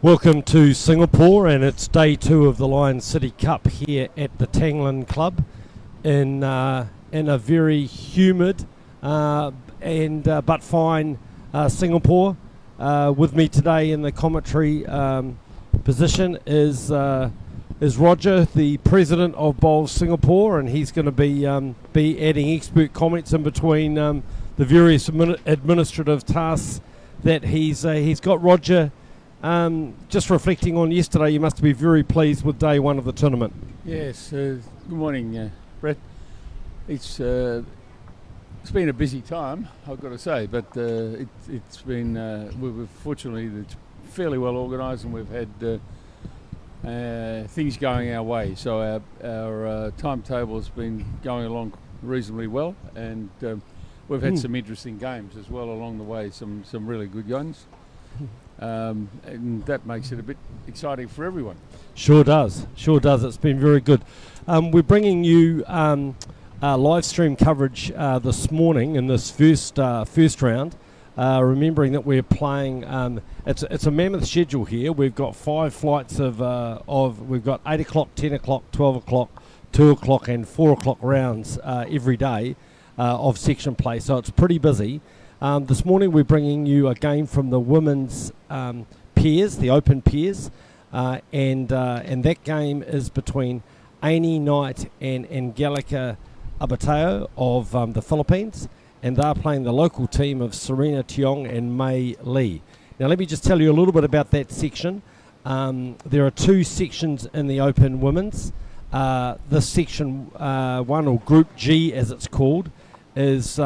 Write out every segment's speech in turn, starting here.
Welcome to Singapore, and it's day 2 of the Lion City Cup here at the Tanglin Club in a very humid but fine Singapore. With me today in the commentary position is Roger, the president of Bowls Singapore, and he's going to be adding expert comments in between the various administrative tasks that he's got. Roger, just reflecting on yesterday, you must be very pleased with day 1 of the tournament. Yes, good morning, Brett. It's been a busy time, I've got to say, but it's been, we've fortunately, it's fairly well organised, and we've had things going our way. So our timetable has been going along reasonably well, and we've had some interesting games as well along the way, some really good ones. And that makes it a bit exciting for everyone. Sure does. It's been very good. We're bringing you live stream coverage this morning in this first round. Remembering that we're playing, it's a mammoth schedule here. We've got 5 flights we've got 8 o'clock, 10 o'clock, 12 o'clock, 2 o'clock and 4 o'clock rounds every day of section play. So it's pretty busy. This morning we're bringing you a game from the women's pairs, the open pairs, and that game is between Amy Knight and Angelica Abateo of the Philippines, and they're playing the local team of Serena Tiong and Mei Lee. Now let me just tell you a little bit about that section. There are 2 sections in the open women's. This section 1, or Group G as it's called, is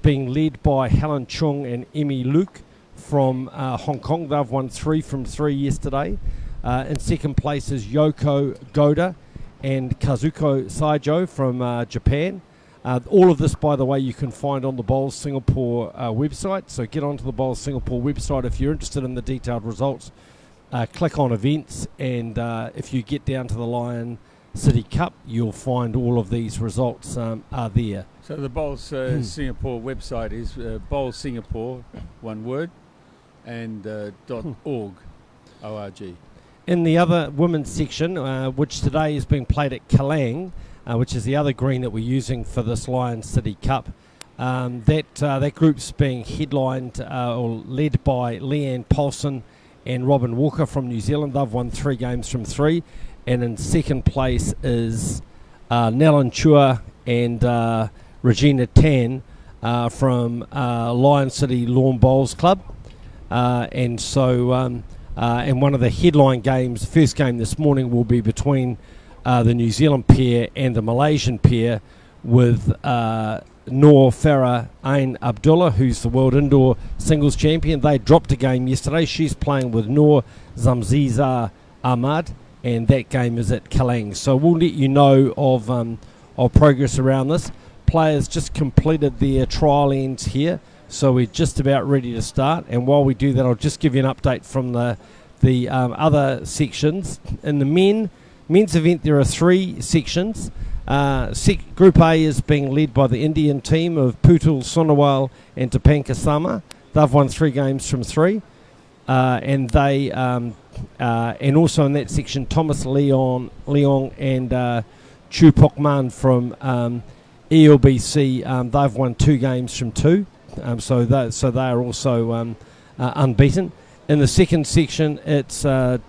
being led by Helen Chung and Emmy Luke from Hong Kong. They've won 3 from 3 yesterday. In second place is Yoko Goda and Kazuko Saijo from Japan. All of this, by the way, you can find on the Bowls Singapore website. So get onto the Bowls Singapore website if you're interested in the detailed results. Click on events, and if you get down to the Lion City Cup, you'll find all of these results are there. So the Bowls Singapore website is Bowls Singapore, one word, and .org, O-R-G. In the other women's section, which today is being played at Kelang, which is the other green that we're using for this Lion City Cup, that group's being headlined or led by Leanne Paulson and Robin Walker from New Zealand. They've won 3 games from 3. And in second place is Nellen Chua and Regina Tan from Lion City Lawn Bowls Club. And one of the headline games, first game this morning, will be between the New Zealand pair and the Malaysian pair, with Noor Farah Ain Abdullah, who's the world indoor singles champion. They dropped a game yesterday. She's playing with Noor Zamziza Ahmad, and that game is at Kelang. So we'll let you know of progress around this. Players just completed their trial ends here, so we're just about ready to start. And while we do that, I'll just give you an update from the other sections. In the men's event, there are 3 sections. Group A is being led by the Indian team of Putul Sonowal and Tapanka Sama. They've won 3 games from 3, and they and also in that section, Thomas Leong and Chu Pok Man from ELBC. They've won 2 games from 2, so they are also unbeaten. In the second section, it's Dang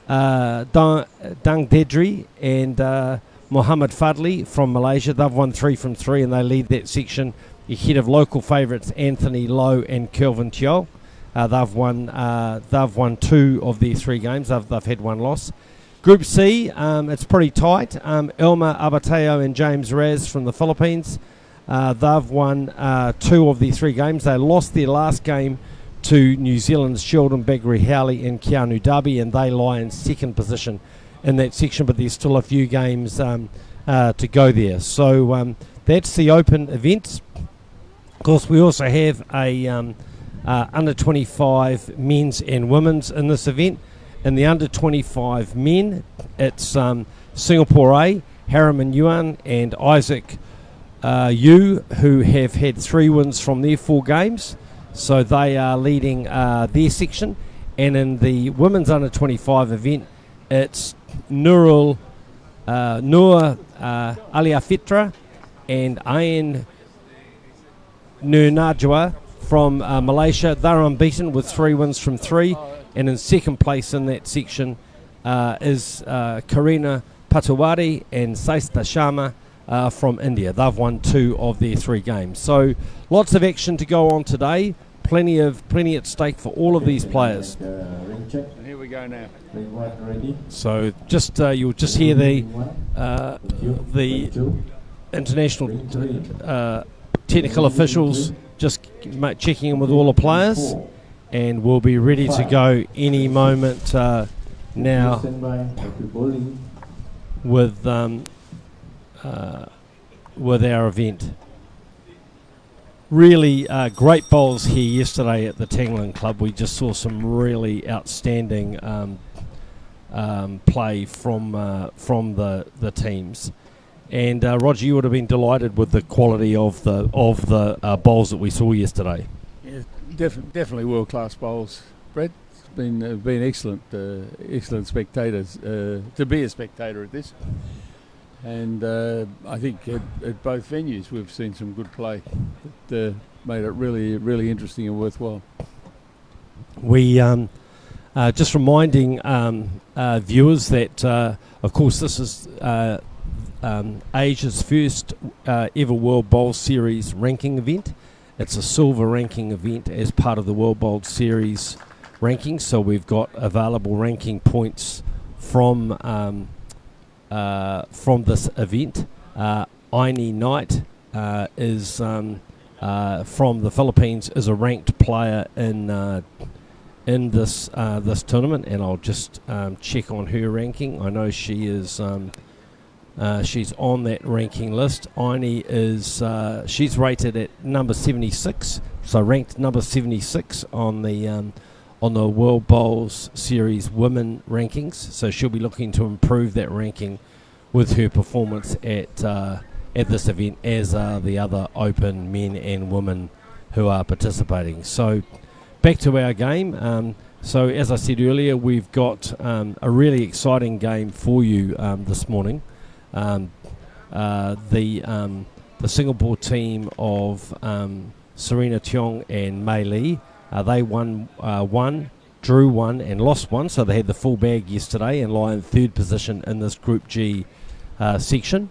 Dedri and Muhammad Fadli from Malaysia. They've won 3 from 3, and they lead that section ahead of local favourites Anthony Lowe and Kelvin Teo. They've won 2 of their 3 games. They've had 1 loss. Group C, it's pretty tight. Elma Abateo and James Raz from the Philippines. They've won 2 of their 3 games. They lost their last game to New Zealand's Sheldon Bagri Howley and Keanu Darby, and they lie in second position in that section, but there's still a few games to go there. So that's the open events. Of course, we also have a under 25 men's and women's in this event. In the under 25 men, it's Singapore A, Harriman Yuan and Isaac Yu, who have had 3 wins from their 4 games. So they are leading their section. And in the women's under 25 event, it's Nur Aliafitra and Ain Nurnajwa from Malaysia. They're unbeaten with 3 wins from 3. And in second place in that section is Karina Patawari and Saista Sharma from India. They've won 2 of their 3 games. So lots of action to go on today. Plenty at stake for all of these players. And here we go now. So just you'll just hear the international technical officials just checking in with all the players, and we'll be ready to go any moment now with our event. Really great bowls here yesterday at the Tanglin Club. We just saw some really outstanding play from the teams. And Roger, you would have been delighted with the quality of the bowls that we saw yesterday. Yeah, definitely world-class bowls. Brett, it's been excellent spectators to be a spectator at this. And I think at both venues we've seen some good play that made it really interesting and worthwhile. We just reminding viewers that, of course, this is Asia's first ever World Bowl Series ranking event. It's a silver ranking event as part of the World Bowl Series ranking. So we've got available ranking points from this event. Aini Knight is from the Philippines, is a ranked player in this tournament, and I'll just check on her ranking. I know she is she's on that ranking list. Aini is she's rated at number 76, so ranked number 76 on the World Bowls Series women rankings. So she'll be looking to improve that ranking with her performance at this event, as are the other open men and women who are participating. So back to our game. So as I said earlier, we've got a really exciting game for you this morning. The Singapore team of Serena Tiong and Mei Lee, they won 1, drew 1 and lost 1, so they had the full bag yesterday and lie in 3rd position in this Group G section.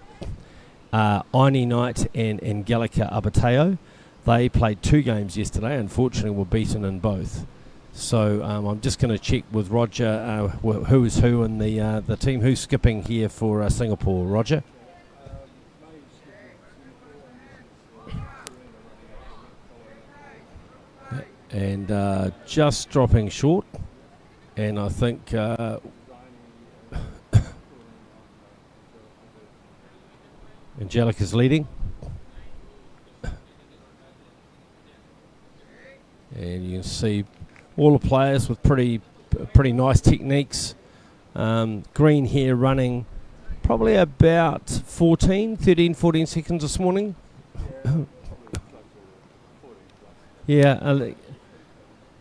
Aini Knight and Angelica Abateo, they played 2 games yesterday, unfortunately were beaten in both. So I'm just going to check with Roger who is who in the team, who's skipping here for Singapore. Roger? And just dropping short, and I think Angelica's leading, and you can see all the players with pretty nice techniques. Green here running probably about 13, 14 seconds this morning. Yeah,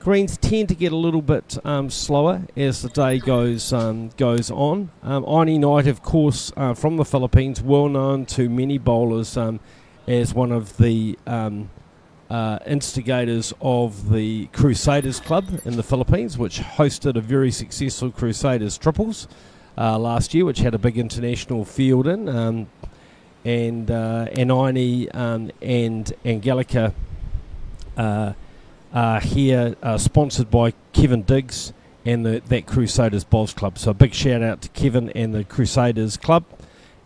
greens tend to get a little bit slower as the day goes on. Aini Knight, of course, from the Philippines, well known to many bowlers as one of the instigators of the Crusaders Club in the Philippines, which hosted a very successful Crusaders triples last year, which had a big international field in. And Aini and Angelica are here sponsored by Kevin Diggs and that Crusaders Bowls Club. So a big shout out to Kevin and the Crusaders Club,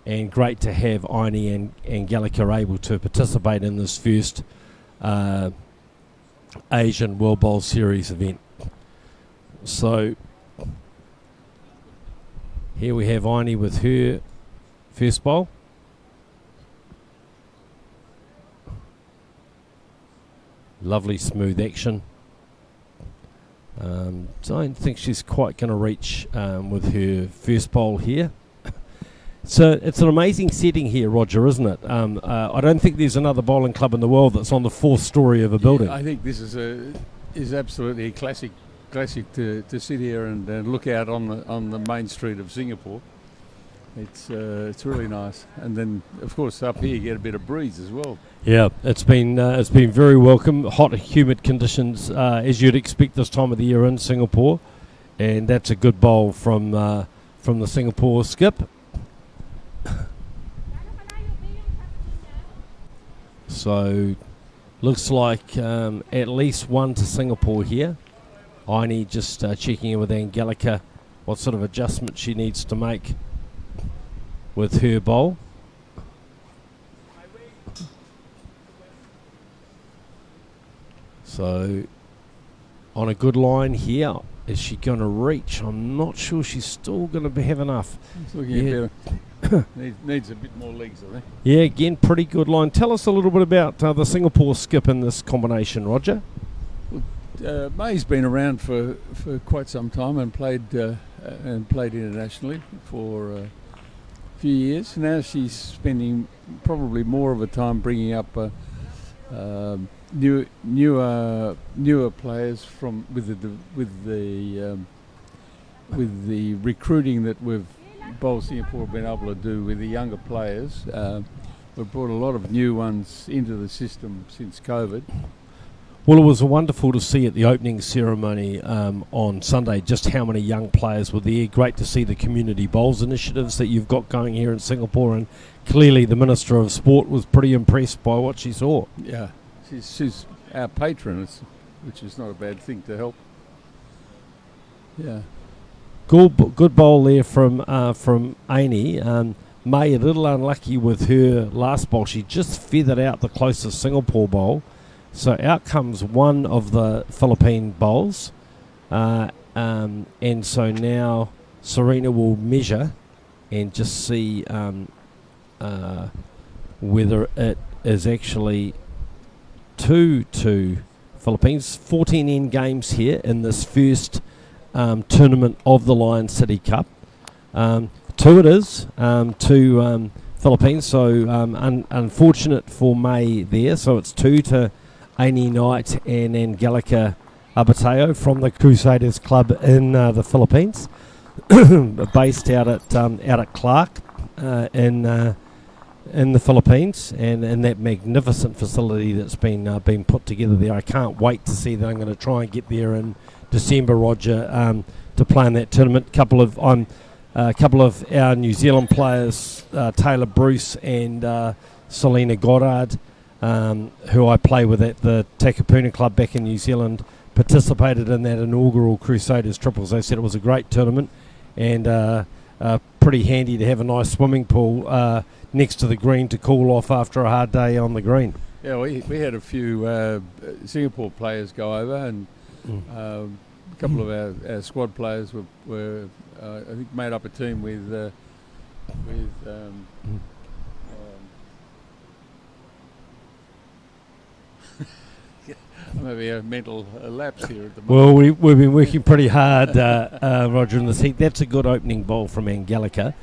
and great to have Aini and Angelica able to participate in this first Asian World Bowl Series event. So here we have Aini with her first bowl. Lovely smooth action. Don't think she's quite going to reach with her first bowl here. So it's an amazing setting here, Roger, isn't it? I don't think there's another bowling club in the world that's on the fourth story of a building. I think this is absolutely a classic to sit here and look out on the main street of Singapore. It's really nice, and then of course up here you get a bit of breeze as well. Yeah, it's been very welcome. Hot, humid conditions as you'd expect this time of the year in Singapore, and that's a good bowl from the Singapore skip. So looks like at least one to Singapore here. Aini just checking in with Angelica what sort of adjustment she needs to make with her bowl. So on a good line here. Is she going to reach? I'm not sure she's still going to have enough. It's looking better. Needs a bit more legs, I think. Yeah, again, pretty good line. Tell us a little bit about the Singapore skip in this combination, Roger. May's been around for quite some time and played internationally for a few years. Now she's spending probably more of her time bringing up newer players with the recruiting that Bowl Singapore have been able to do with the younger players. We've brought a lot of new ones into the system since COVID. Well, it was wonderful to see at the opening ceremony on Sunday just how many young players were there. Great to see the community bowls initiatives that you've got going here in Singapore, and clearly the Minister of Sport was pretty impressed by what she saw. Yeah, she's our patron, which is not a bad thing to help. Yeah. Good bowl there from Aini. May a little unlucky with her last bowl. She just feathered out the closest Singapore bowl. So out comes one of the Philippine bowls. And so now Serena will measure and just see whether it is actually 2-2 Philippines. 14 end games here in this first tournament of the Lion City Cup. 2 it is to Philippines. So unfortunate for May there. So it's 2 to Aini Knight and Angelica Abateo from the Crusaders Club in the Philippines, based out at Clark in the Philippines, and in that magnificent facility that's been put together there. I can't wait to see that. I'm going to try and get there in December, Roger, to play in that tournament. A couple of our New Zealand players, Taylor Bruce and Selena Goddard, who I play with at the Takapuna Club back in New Zealand, participated in that inaugural Crusaders Triples. They said it was a great tournament and pretty handy to have a nice swimming pool next to the green to cool off after a hard day on the green. Yeah, we had a few Singapore players go over, and a couple of our squad players were I think made up a team with maybe a mental lapse here at the moment. Well, we've been working pretty hard, Roger, in this heat. That's a good opening bowl from Angelica.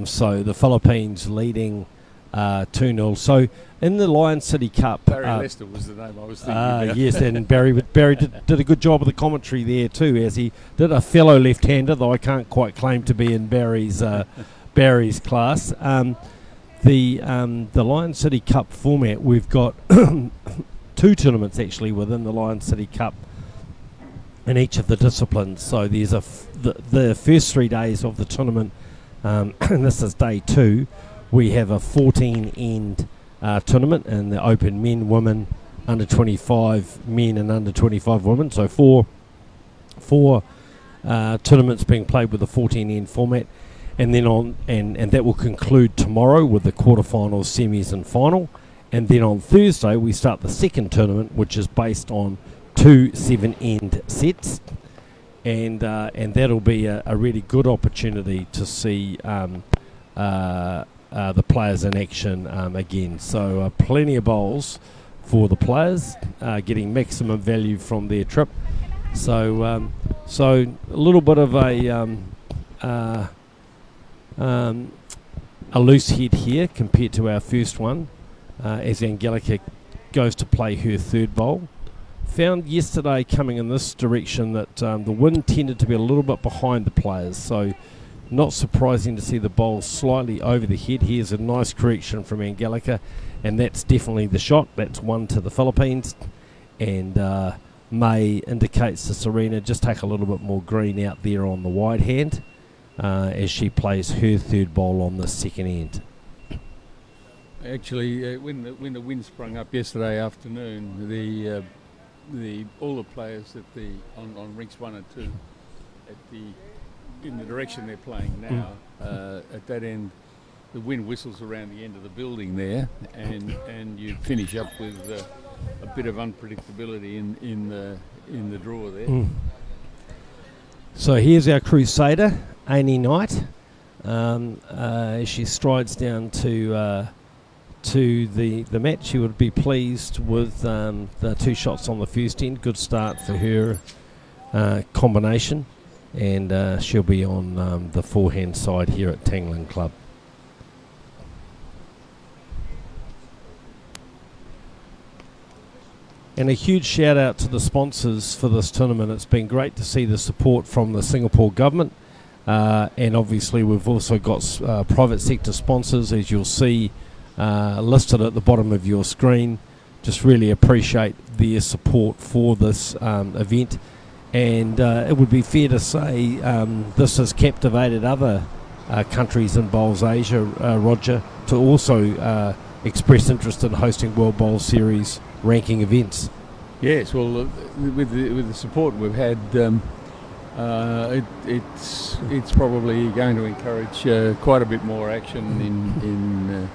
So the Philippines leading 2-0. So in the Lion City Cup... Barry Lester was the name I was thinking about. Yes, and Barry did a good job of the commentary there too, as he did a fellow left-hander, though I can't quite claim to be in Barry's class. The Lion City Cup format, we've got... 2 tournaments actually within the Lion City Cup in each of the disciplines. So there's the first 3 days of the tournament, and this is day 2. We have a 14-end tournament in the open men, women, under 25 men and under 25 women. So four tournaments being played with the 14-end format, and then and that will conclude tomorrow with the quarterfinals, semis, and final. And then on Thursday we start the second tournament, which is based on 2 7-end sets, and that'll be a really good opportunity to see the players in action again. So plenty of bowls for the players, getting maximum value from their trip. So a little bit of a loose head here compared to our first one, as Angelica goes to play her third bowl. Found yesterday coming in this direction that the wind tended to be a little bit behind the players, so not surprising to see the bowl slightly over the head. Here's a nice correction from Angelica, and that's definitely the shot. That's one to the Philippines, and May indicates to Serena just take a little bit more green out there on the wide hand as she plays her third bowl on the second end. Actually, when the wind sprung up yesterday afternoon, all the players on rinks 1 and 2 in the direction they're playing now, at that end, the wind whistles around the end of the building there, and you finish up with a bit of unpredictability in the draw there. So here's our Crusader, Amy Knight. As she strides down to the match, she would be pleased with the 2 shots on the first end. Good start for her combination, and she'll be on the forehand side here at Tangling Club. And a huge shout out to the sponsors for this tournament. It's been great to see the support from the Singapore government, and obviously we've also got private sector sponsors, as you'll see listed at the bottom of your screen. Just really appreciate their support for this event, and it would be fair to say this has captivated other countries in Bowls Asia, Roger, to also express interest in hosting World Bowl Series ranking events. Yes, well, with the support we've had, it's probably going to encourage quite a bit more action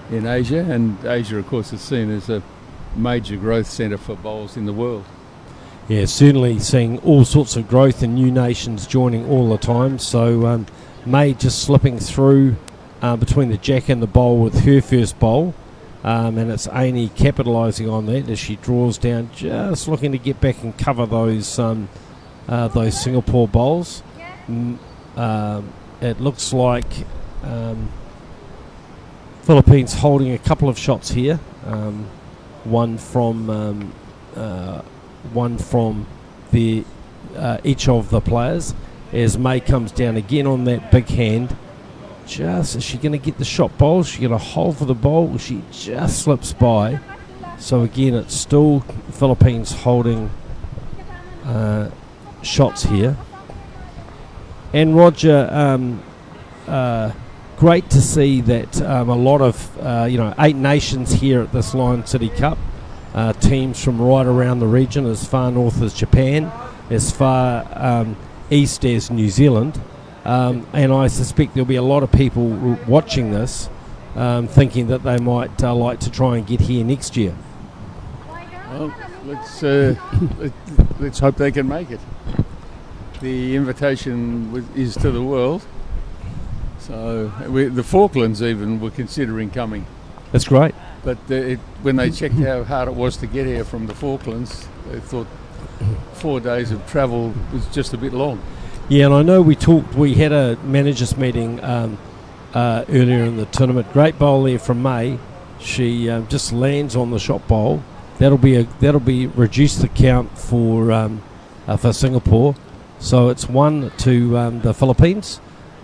in Asia, and Asia, of course, is seen as a major growth centre for bowls in the world. Yeah, certainly seeing all sorts of growth and new nations joining all the time. So May just slipping through between the jack and the bowl with her first bowl, and it's Amy capitalising on that as she draws down, just looking to get back and cover those Singapore bowls. It looks like Philippines holding a couple of shots here, one from each of the players, as May comes down again on that big hand. Is she going to get the shot bowl? Is she going to hold for the bowl? She just slips by. So again, it's still Philippines holding shots here. And Roger, great to see that a lot of 8 nations here at this Lion City Cup, teams from right around the region, as far north as Japan, as far east as New Zealand, and I suspect there'll be a lot of people watching this thinking that they might like to try and get here next year. Well, let's hope they can make it. The invitation is to the world. So the Falklands even were considering coming. That's great. But when they checked how hard it was to get here from the Falklands, they thought 4 days of travel was just a bit long. Yeah, and I know we had a managers meeting earlier in the tournament. Great bowl there from May. She just lands on the shot bowl. That'll be reduce the count for Singapore. So it's 1 to the Philippines.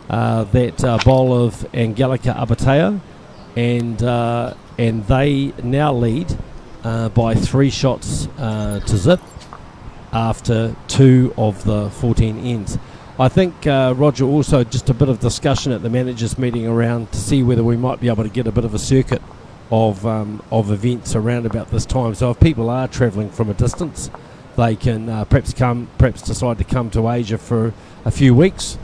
That bowl of Angelica Abateo, and they now lead by 3 shots to zip after 2 of the 14 ends. I think, Roger, also just a bit of discussion at the managers meeting around to see whether we might be able to get a bit of a circuit of events around about this time. So if people are travelling from a distance, they can perhaps decide to come to Asia for a few weeks,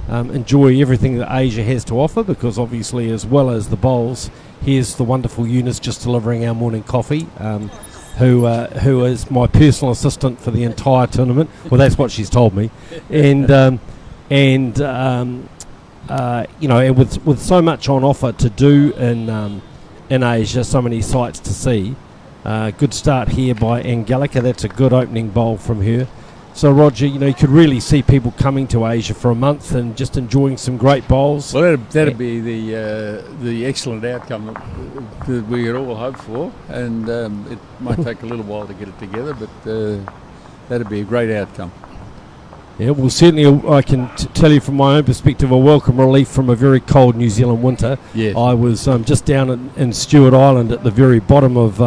enjoy everything that Asia has to offer, because obviously, as well as the bowls, here's the wonderful Eunice just delivering our morning coffee, who is my personal assistant for the entire tournament. Well, that's what she's told me. And with so much on offer to do in Asia, so many sights to see, Good start here by Angelica. That's a good opening bowl from her. So, Roger, you could really see people coming to Asia for a month and just enjoying some great bowls. Well, that'd be the excellent outcome that we had all hoped for, and it might take a little while to get it together, but that'd be a great outcome. Yeah, well, certainly I can tell you from my own perspective a welcome relief from a very cold New Zealand winter. Yes. I was just down in Stewart Island at the very bottom of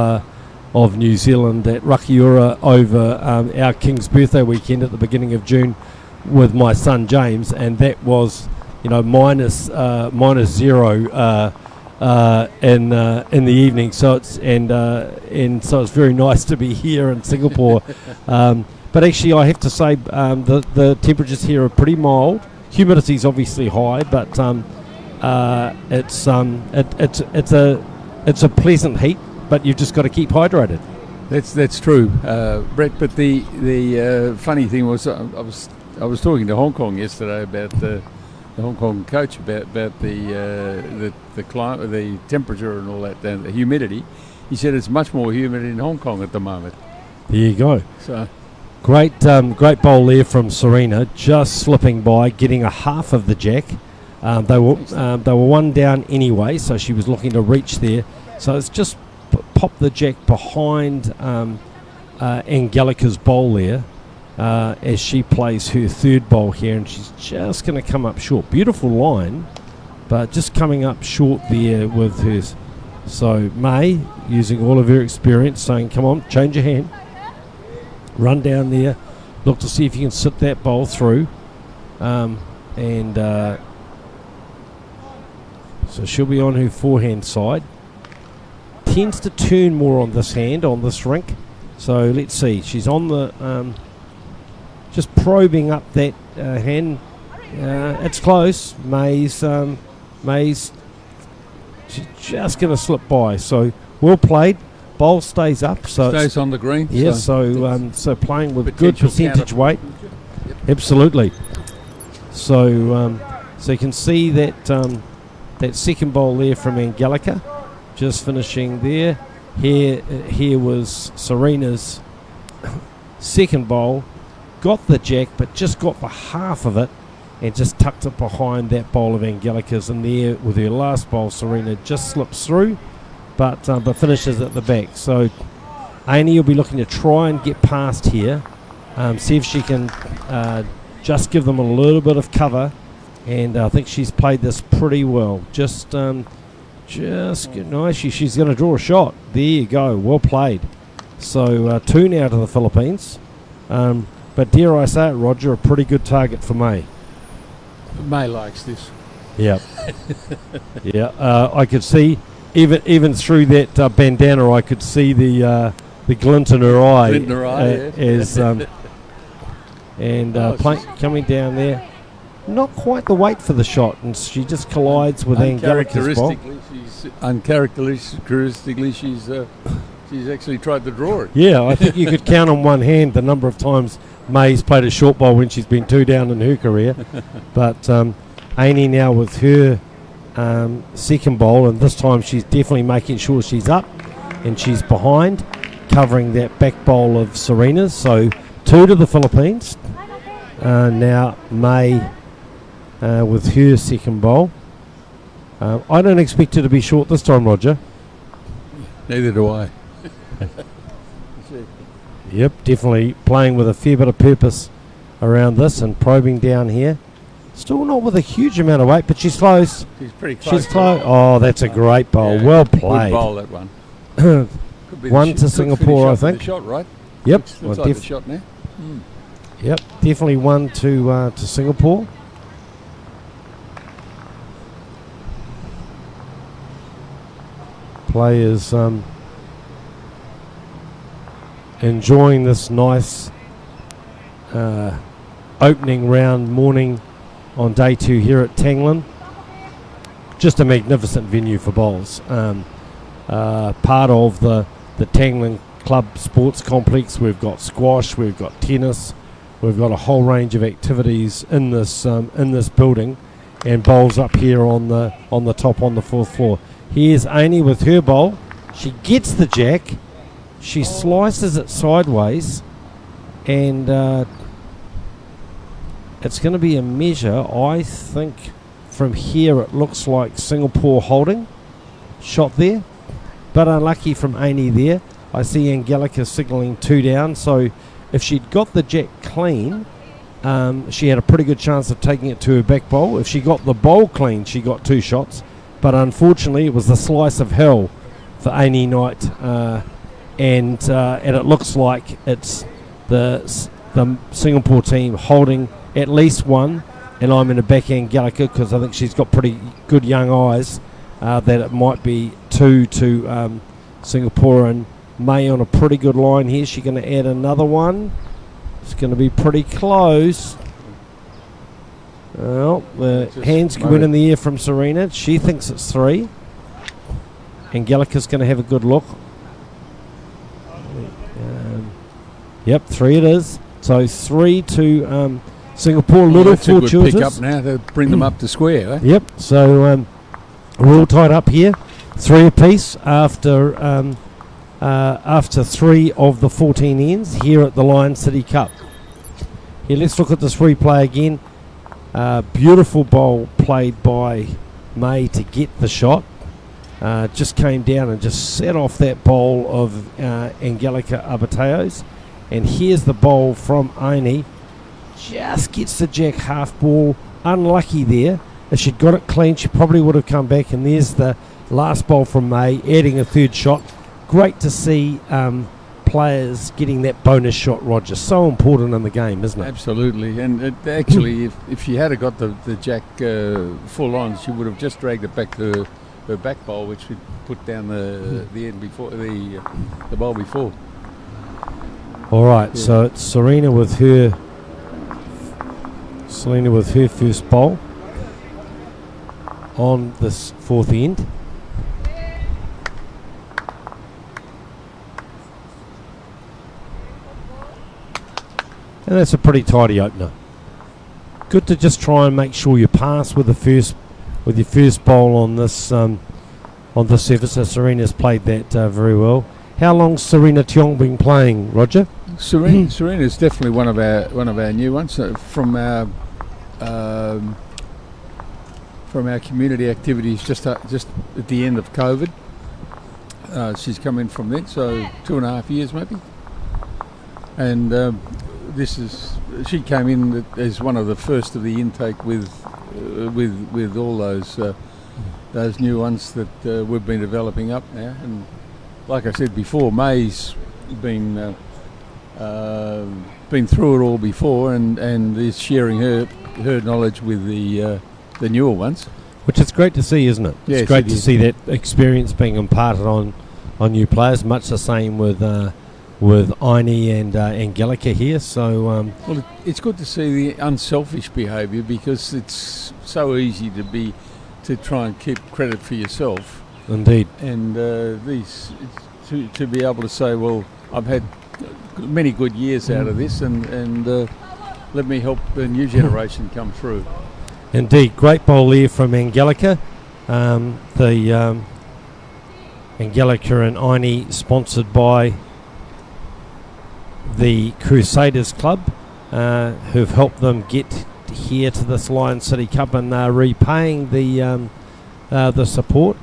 New Zealand at Rakiura over our King's birthday weekend at the beginning of June with my son James, and that was minus zero in the evening. So it's so it's very nice to be here in Singapore. But actually, I have to say the temperatures here are pretty mild. Humidity's obviously high, but it's a pleasant heat. But you've just got to keep hydrated. That's true, Brett. But the funny thing was, I was talking to Hong Kong yesterday about the Hong Kong coach about the climate, the temperature, and all that, and the humidity. He said it's much more humid in Hong Kong at the moment. There you go. So. Great bowl there from Serena, just slipping by, getting a half of the jack. They were one down anyway, so she was looking to reach there. So it's just pop the jack behind Angelica's bowl there as she plays her third bowl here, and she's just going to come up short. Beautiful line, but just coming up short there with hers. So May, using all of her experience, saying, come on, change your hand. Run down there, look to see if you can sit that bowl through, so she'll be on her forehand side. Tends to turn more on this hand, on this rink. So let's see, she's on the just probing up that hand. It's close. May's she's just going to slip by. So well played. Bowl stays up, so stays on the green. Yeah, so playing with good percentage weight. Yep. Absolutely. So you can see that that second bowl there from Angelica, just finishing there. Here was Serena's second bowl. Got the jack, but just got the half of it, and just tucked it behind that bowl of Angelica's. And there, with her last bowl, Serena just slips through. But finishes at the back. So Amy will be looking to try and get past here, see if she can just give them a little bit of cover, and I think she's played this pretty well. Just nice. She's going to draw a shot. There you go. Well played. So 2 now to the Philippines. But dare I say it, Roger, a pretty good target for May. May likes this. Yeah. Yeah. I could see. Even through that bandana, I could see the glint in her eye, coming down there. Not quite the weight for the shot, and she just collides with Angelica's ball. Uncharacteristically, she's actually tried to draw it. Yeah, I think you could count on one hand the number of times May's played a short ball when she's been 2 down in her career. But Amy now with her second bowl, and this time she's definitely making sure she's up and she's behind, covering that back bowl of Serena's. So 2 to the Philippines. Now May with her second bowl. I don't expect her to be short this time, Roger. Neither do I. Yep, definitely playing with a fair bit of purpose around this and probing down here. Still not with a huge amount of weight, but she's close. She's pretty close. She's close. Oh, that's a great bowl. Yeah, well played. Good bowl, that one. One to Singapore, I think. The shot, right? Yep. Looks like the shot now. Yep, definitely one to Singapore. Players enjoying this nice opening round morning on day 2 here at Tanglan. Just a magnificent venue for bowls. Part of the Tanglan Club Sports Complex. We've got squash, we've got tennis, we've got a whole range of activities in this building, and bowls up here on the top on the 4th floor. Here's Amy with her bowl. She gets the jack, She slices it sideways, and it's going to be a measure. I think from here it looks like Singapore holding. Shot there, but unlucky from Amy there. I see Angelica signalling 2 down, so if she'd got the jack clean, she had a pretty good chance of taking it to her back bowl. If she got the bowl clean, she got 2 shots, but unfortunately it was the slice of hell for Amy Knight, and it looks like it's the Singapore team holding at least 1, and I'm in a back Angelica because I think she's got pretty good young eyes, that it might be 2 to Singapore, and May on a pretty good line here. She's going to add another one. It's going to be pretty close. Well, the hands went in the air from Serena. She thinks it's 3. Angelica's going to have a good look. Yep, 3 it is. So 3 to Singapore. Little that's a good fortuitous. pick up now to bring them up to square. Eh? Yep. So we're all tied up here. 3 apiece after 3 of the 14 ends here at the Lion City Cup. Here, let's look at this replay again. Beautiful bowl played by May to get the shot. Just came down and just set off that bowl of Angelica Abateos. And here's the bowl from Aini. Just gets the jack half ball. Unlucky there. If she'd got it clean, she probably would have come back. And there's the last bowl from May, adding a 3rd shot. Great to see players getting that bonus shot, Roger. So important in the game, isn't it? Absolutely. And actually, if she had got the jack full on, she would have just dragged it back to her back bowl, which would put down the end before the bowl before. All right, so it's Serena with her first bowl on this 4th end. And that's a pretty tidy opener. Good to just try and make sure you pass with your first bowl on this surface. So Serena's played that very well. How long's Serena Tiong been playing, Roger? Serena is definitely one of our new ones from our community activities just at the end of COVID. She's come in from that, so 2.5 years maybe, and she came in as one of the first of the intake with all those new ones that we've been developing up now. And like I said before, May's been through it all before, and is sharing her knowledge with the newer ones, which is great to see, isn't it? Yes, it's great to see that experience being imparted on new players. Much the same with Aini and Angelica here. So well, it's good to see the unselfish behaviour, because it's so easy to try and keep credit for yourself. Indeed. And to be able to say, well, I've had many good years out of this, and let me help the new generation come through. Indeed, great bowl there from Angelica. The Angelica and Aini, sponsored by the Crusaders Club, who've helped them get here to this Lion City Cup, and repaying the support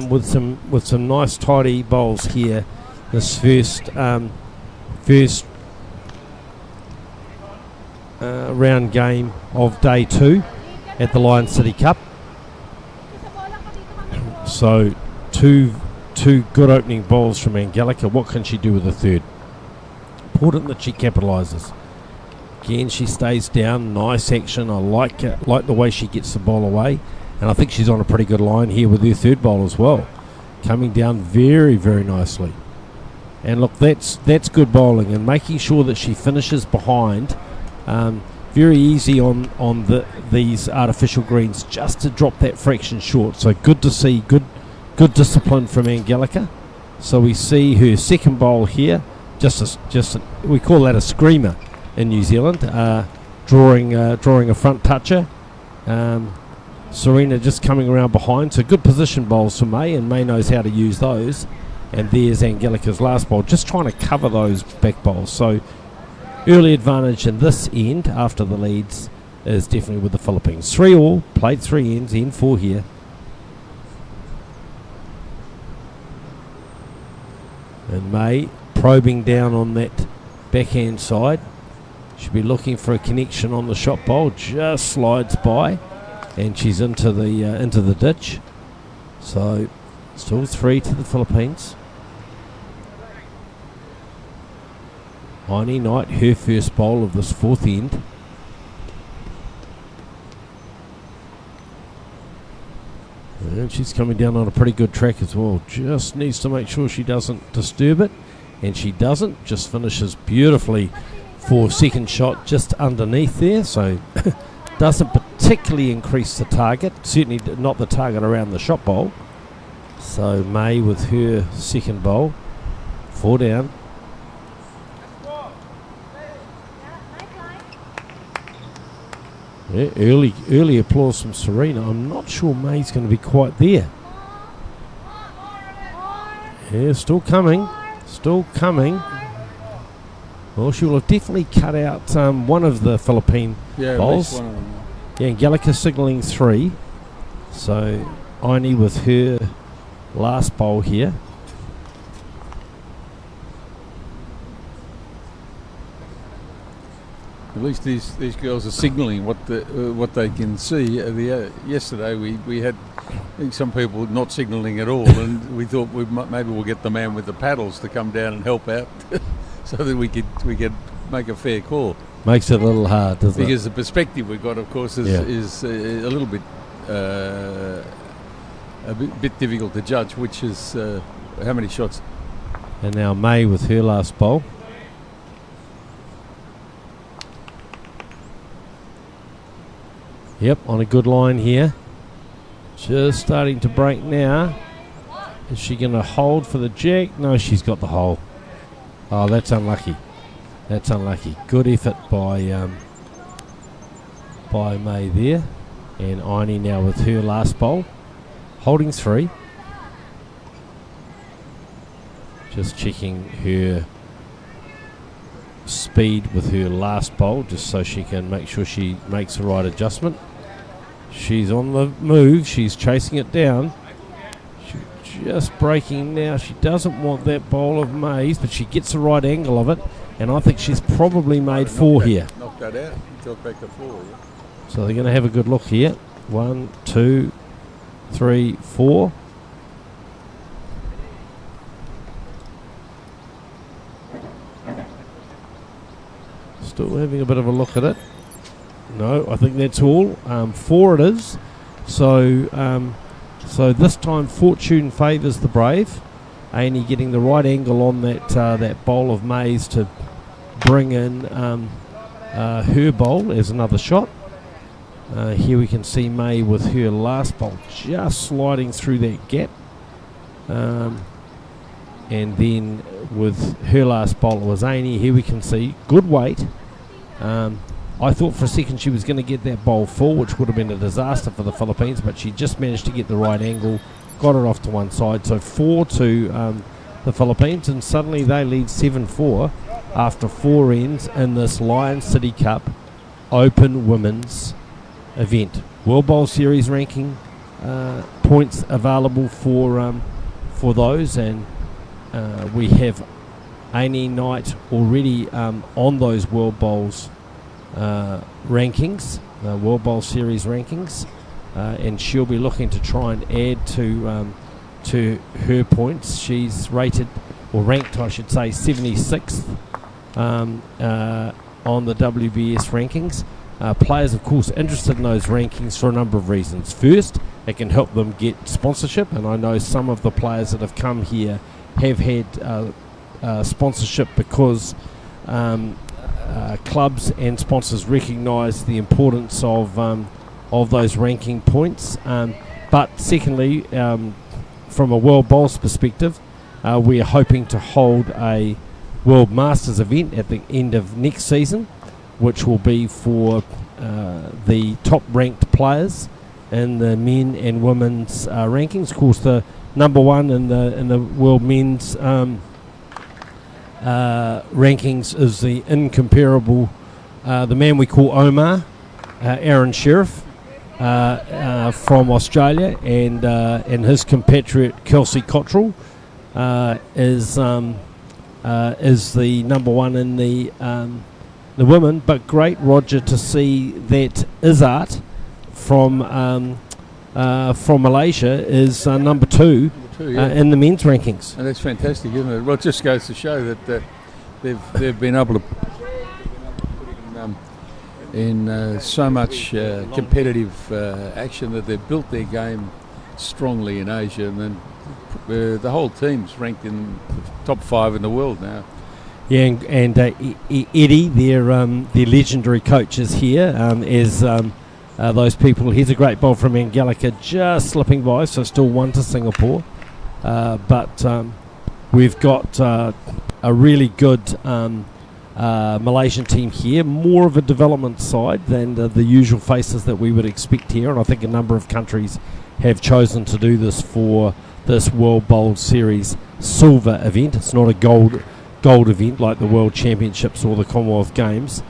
with some nice tidy bowls here. This first round game of day 2 at the Lion City Cup. So two good opening bowls from Angelica. What can she do with the third? Important that she capitalises. Again, she stays down. Nice action. I like it. Like the way she gets the ball away, and I think she's on a pretty good line here with her third bowl as well, coming down very, very nicely. And look, that's good bowling, and making sure that she finishes behind. Very easy on these artificial greens just to drop that fraction short. So good to see, good discipline from Angelica. So we see her second bowl here. We call that a screamer in New Zealand, drawing a front toucher. Serena just coming around behind. So good position bowls for May, and May knows how to use those. And there's Angelica's last bowl, just trying to cover those back bowls. So early advantage in this end after the leads is definitely with the Philippines. 3 all, played 3 ends, end 4 here. And May probing down on that backhand side. Should be looking for a connection on the shot bowl. Just slides by, and she's into the ditch. So still 3 to the Philippines. Aini Knight, her first bowl of this 4th end. And she's coming down on a pretty good track as well. Just needs to make sure she doesn't disturb it. And she doesn't. Just finishes beautifully for second shot just underneath there. So doesn't particularly increase the target. Certainly not the target around the shot bowl. So May with her second bowl. 4 down. Yeah, early applause from Serena. I'm not sure May's going to be quite there. Yeah, still coming. Still coming. Well, she will have definitely cut out one of the Philippine bowls. At least one of them. Yeah, Angelica signalling 3. So Aini with her last bowl here. At least these girls are signalling what they can see. Yesterday we had, I think, some people not signalling at all, and we thought maybe we'll get the man with the paddles to come down and help out, so that we could make a fair call. Makes it a little hard, doesn't it? Because the perspective we've got, of course, is a little bit bit difficult to judge, which is how many shots. And now May with her last bowl. Yep, on a good line here. Just starting to break now. Is she going to hold for the jack? No, she's got the hole. Oh, that's unlucky. That's unlucky. Good effort by May there. And Aini now with her last bowl. Holding 3. Just checking her speed with her last bowl, just so she can make sure she makes the right adjustment. She's on the move. She's chasing it down. She's just breaking now. She doesn't want that bowl of May's, but she gets the right angle of it. And I think she's probably made 4 here. Knocked that out. Took back to 4. Yeah. So they're going to have a good look here. 1, 2, 3, 4. Still having a bit of a look at it. No, I think that's all. 4 it is. So this time fortune favours the brave. Aini getting the right angle on that bowl of May's to bring in her bowl as another shot. Here we can see May with her last bowl just sliding through that gap. And then with her last bowl it was Aini. Here we can see good weight. I thought for a second she was going to get that bowl full, which would have been a disaster for the Philippines, but she just managed to get the right angle, got it off to one side. So 4 to the Philippines, and suddenly they lead 7-4 after 4 ends in this Lion City Cup Open Women's event. World Bowl Series ranking points available for those, and we have Aini Knight already on those World Bowls rankings, World Bowl Series rankings, and she'll be looking to try and add to her points. She's rated, or ranked I should say, 76th on the WBS rankings. Players, of course, interested in those rankings for a number of reasons. First, it can help them get sponsorship, and I know some of the players that have come here have had sponsorship because clubs and sponsors recognise the importance of those ranking points. But secondly, from a World Bowls perspective, we are hoping to hold a World Masters event at the end of next season, which will be for the top ranked players in the men and women's rankings. Of course, the number one in the world men's rankings is the incomparable, the man we call Omar, Aaron Sheriff from Australia, and his compatriot Kelsey Cottrell is the number one in the women. But great, Roger, to see that Izzat from Malaysia is number two in the men's rankings. And that's fantastic, isn't it? Well, it just goes to show that they've been able to put in so much competitive action that they've built their game strongly in Asia, and then the whole team's ranked in the top 5 in the world now. Yeah, and Eddie, their legendary coach, is here as those people. Here's a great ball from Angelica, just slipping by, so still 1 to Singapore. But we've got a really good Malaysian team here, more of a development side than the usual faces that we would expect here, and I think a number of countries have chosen to do this for this World Bowl Series silver event. It's not a gold event like the World Championships or the Commonwealth Games.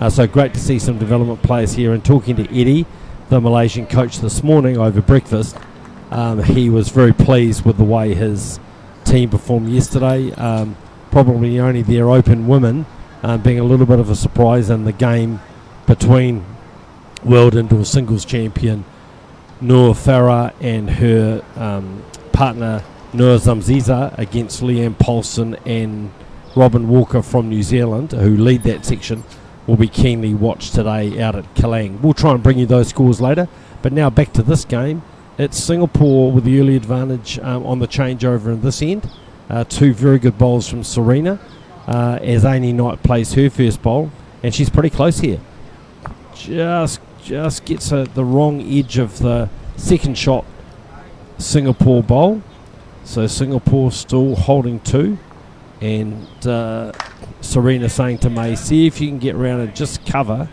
So great to see some development players here. And talking to Eddie, the Malaysian coach, this morning over breakfast, he was very pleased with the way his team performed yesterday. Probably only their open women being a little bit of a surprise in the game between world indoor singles champion Noor Farah and her partner Noor Zamziza against Leanne Paulson and Robin Walker from New Zealand, who lead that section, will be keenly watched today out at Kelang. We'll try and bring you those scores later, but now back to this game. It's Singapore with the early advantage on the changeover in this end. 2 very good bowls from Serena as Amy Knight plays her first bowl, and she's pretty close here. Just gets the wrong edge of the second shot Singapore bowl. So Singapore still holding 2, and Serena saying to May, see if you can get around and just cover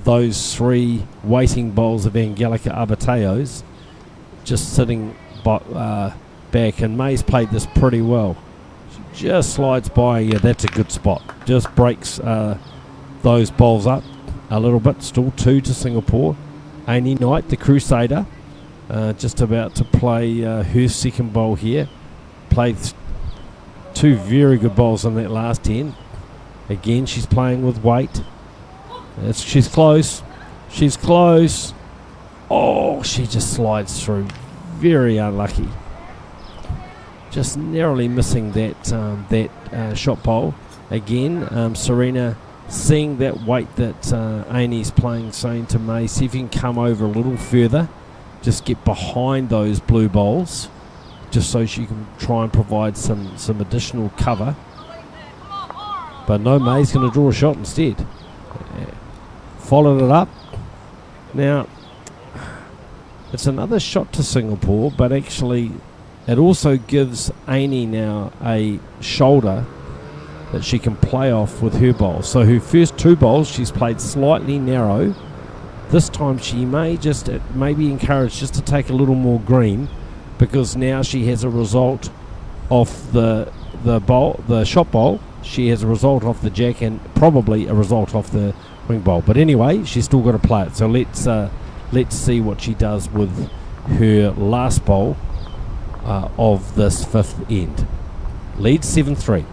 those 3 waiting bowls of Angelica Abateos just sitting back, and May's played this pretty well. She just slides by. Yeah, that's a good spot. Just breaks those bowls up a little bit. Still 2 to Singapore. Amy Knight, the Crusader, just about to play her second bowl here. Played 2 very good bowls on that last 10. Again, she's playing with weight. She's close. She's close. Oh, she just slides through. Very unlucky. Just narrowly missing that shot bowl. Again, Serena seeing that weight that Amy's playing, saying to May, see if you can come over a little further. Just get behind those blue bowls, just so she can try and provide some additional cover. But no, May's going to draw a shot instead. Followed it up. Now, it's another shot to Singapore, but actually it also gives Amy now a shoulder that she can play off with her bowl. So her first 2 bowls she's played slightly narrow. This time she may be encouraged just to take a little more green, because now she has a result off the shot bowl. She has a result off the jack and probably a result off the wing bowl. But anyway, she's still got to play it. So let's see what she does with her last bowl of this 5th end. Leads 7-3.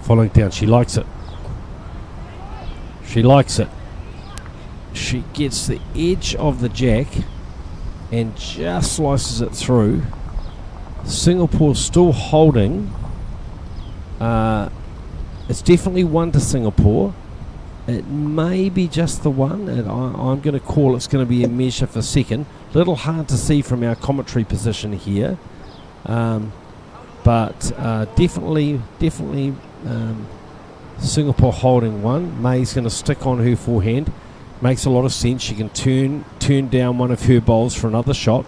Following down, she likes it. She likes it. She gets the edge of the jack and just slices it through. Singapore still holding. It's definitely 1 to Singapore. It may be just the 1, and I'm going to call it's going to be a measure for second. Little hard to see from our commentary position here, but definitely Singapore holding 1. May's going to stick on her forehand. Makes a lot of sense. She can turn down one of her bowls for another shot.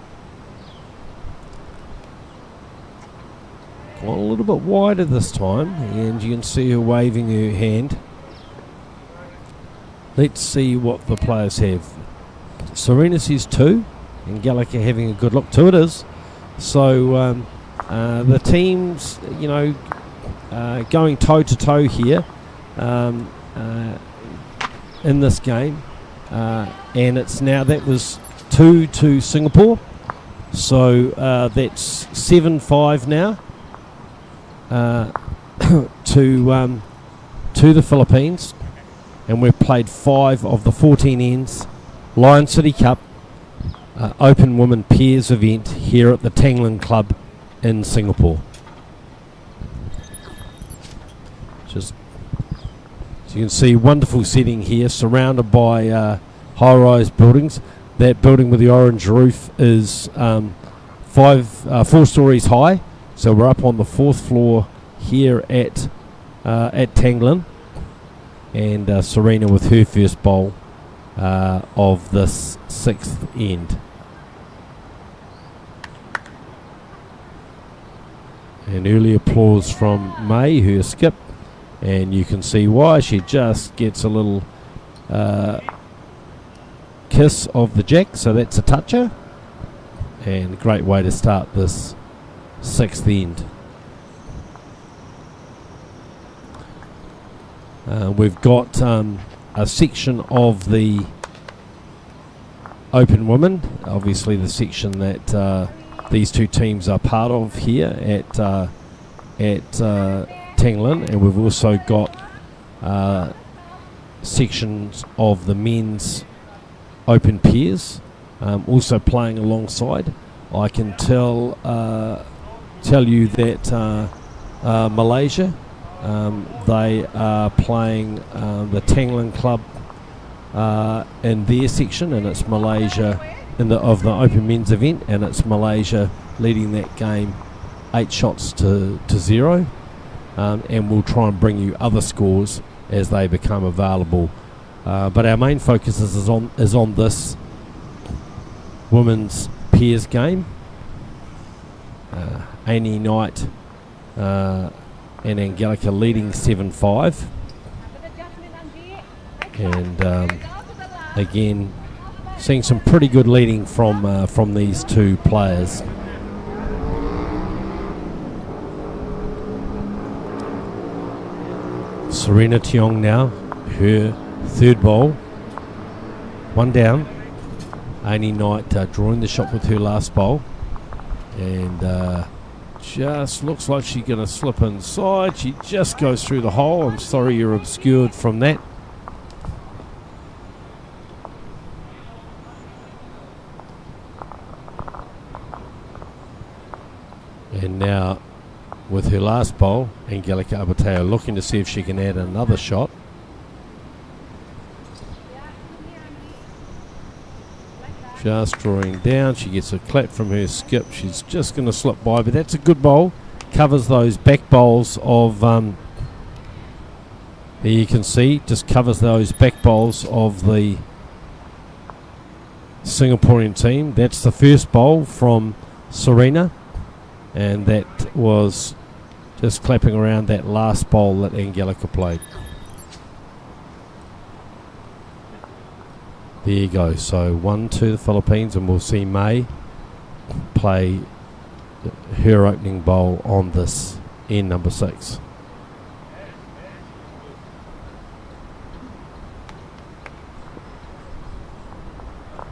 Gone a little bit wider this time, and you can see her waving her hand. Let's see what the players have. Serena says 2. Angelica having a good look to it is. So the teams, going toe to toe here in this game, and it's now, that was 2 to Singapore, so that's 7-5 now to the Philippines, and we've played 5 of the 14 ends Lion City Cup Open Women Pairs event here at the Tanglen Club in Singapore. Just so you can see, wonderful setting here, surrounded by high-rise buildings. That building with the orange roof is 4 stories high, so we're up on the 4th floor here at Tanglen, and Serena with her first bowl of this 6th end. And early applause from May, her skip, and you can see why. She just gets a little kiss of the jack, so that's a toucher, and a great way to start this 6th end. We've got a section of the Open Women, obviously the section that these two teams are part of here at Tanglen, and we've also got sections of the men's Open Pairs also playing alongside. I can tell you that Malaysia, they are playing the Tanglen Club in their section, and it's Malaysia of the Open Men's event, and it's Malaysia leading that game 8 shots to 0, and we'll try and bring you other scores as they become available, but our main focus is on this women's pairs game. Amy Knight and Angelica leading 7-5, and again seeing some pretty good leading from these two players. Serena Tiong now, her 3rd bowl, 1 down. Amy Knight drawing the shot with her last bowl, and just looks like she's going to slip inside. She just goes through the hole. I'm sorry you're obscured from that. And now, with her last bowl, Angelica Abateo looking to see if she can add another shot. Just drawing down. She gets a clap from her skip. She's just going to slip by, but that's a good bowl. Covers those back bowls of... there you can see, just covers those back bowls of the Singaporean team. That's the first bowl from Serena, and that was just clapping around that last bowl that Angelica played. There you go. So 1 to the Philippines, and we'll see May play her opening bowl on this end, number 6.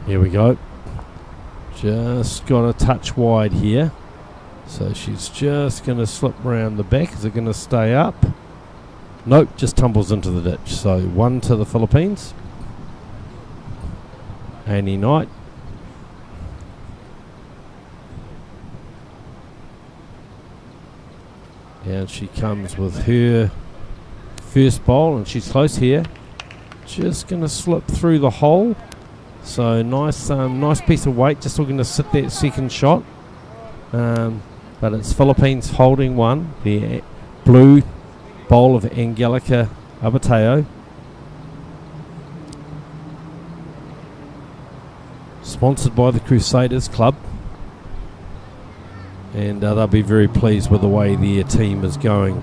Here we go. Just got a touch wide here. So she's just going to slip around the back. Is it going to stay up? Nope, just tumbles into the ditch. So 1 to the Philippines. Amy Knight. And she comes with her first bowl, and she's close here. Just going to slip through the hole. So nice piece of weight, just looking to sit that second shot. But it's Philippines holding 1. The blue bowl of Angelica Abateo. Sponsored by the Crusaders Club, and they'll be very pleased with the way their team is going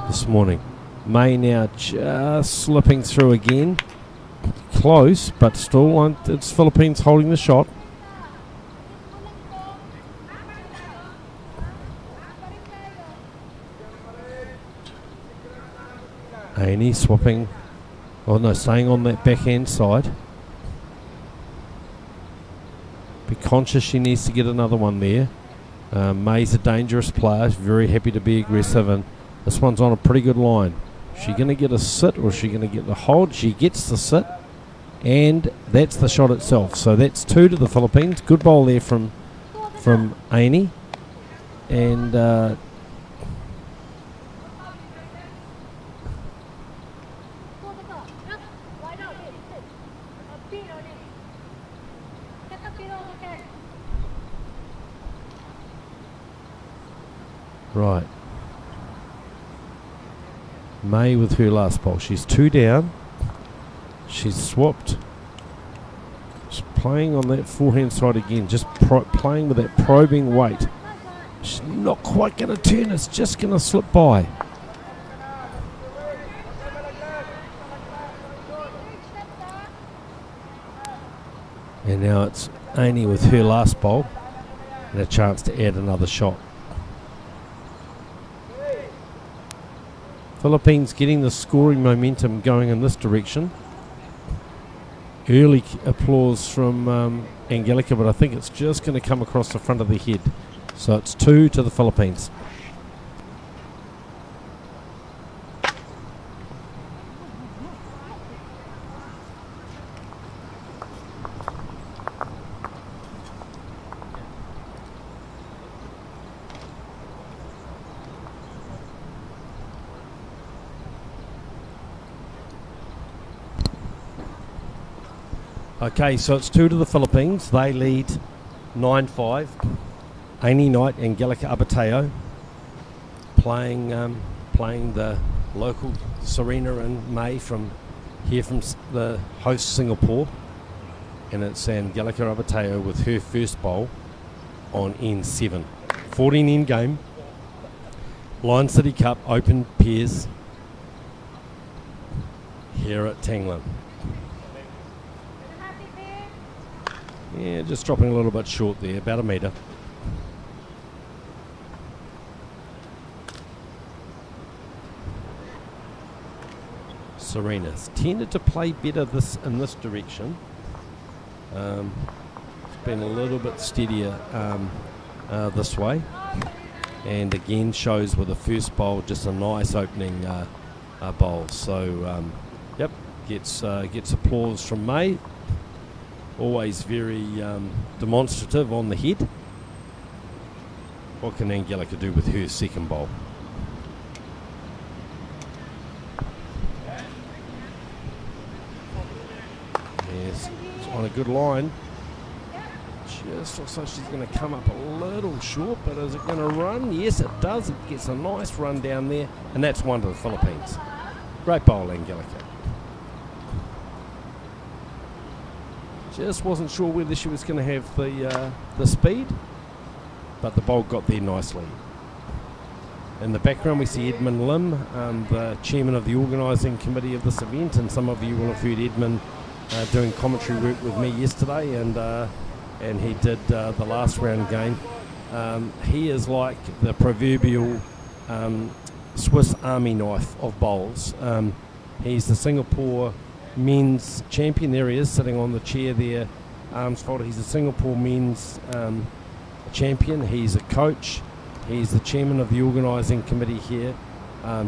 this morning. May now just slipping through again, close, but still it's Philippines holding the shot. Annie swapping, oh no, staying on that backhand side. Be conscious she needs to get another one there. May's a dangerous player, she's very happy to be aggressive, and this one's on a pretty good line. Is she going to get a sit or is she going to get the hold? She gets the sit, and that's the shot itself. So that's 2 to the Philippines. Good bowl there from Annie. And right. May with her last bowl. She's 2 down. She's swapped. She's playing on that forehand side again. Just playing with that probing weight. She's not quite going to turn. It's just going to slip by. And now it's Annie with her last bowl. And a chance to add another shot. Philippines getting the scoring momentum going in this direction. Early applause from Angelica, but I think it's just going to come across the front of the head. So it's 2 to the Philippines. Okay, so it's 2 to the Philippines. They lead 9-5. Annie Knight, Angelica Abateo playing the local Serena and May from the host Singapore. And it's Angelica Abateo with her first bowl on N7. 14 end game. Lion City Cup Open pairs here at Tanglan. Yeah, just dropping a little bit short there, about a metre. Serena's tended to play better in this direction. It's been a little bit steadier this way. And again shows with the first bowl just a nice opening bowl. So, yep, gets applause from May. Always very demonstrative on the head. What can Angelica do with her second bowl? Yes, it's on a good line. Just looks like she's going to come up a little short, but is it going to run? Yes, it does. It gets a nice run down there, and that's 1 to the Philippines. Great bowl, Angelica. Just wasn't sure whether she was going to have the speed, but the bowl got there nicely. In the background we see Edmund Lim, the chairman of the organising committee of this event, and some of you will have heard Edmund doing commentary work with me yesterday, and he did the last round game. He is like the proverbial Swiss Army knife of bowls. He's the Singapore men's champion. There he is, sitting on the chair there, arms folded. He's a Singapore men's champion. He's a coach. He's the chairman of the organising committee here.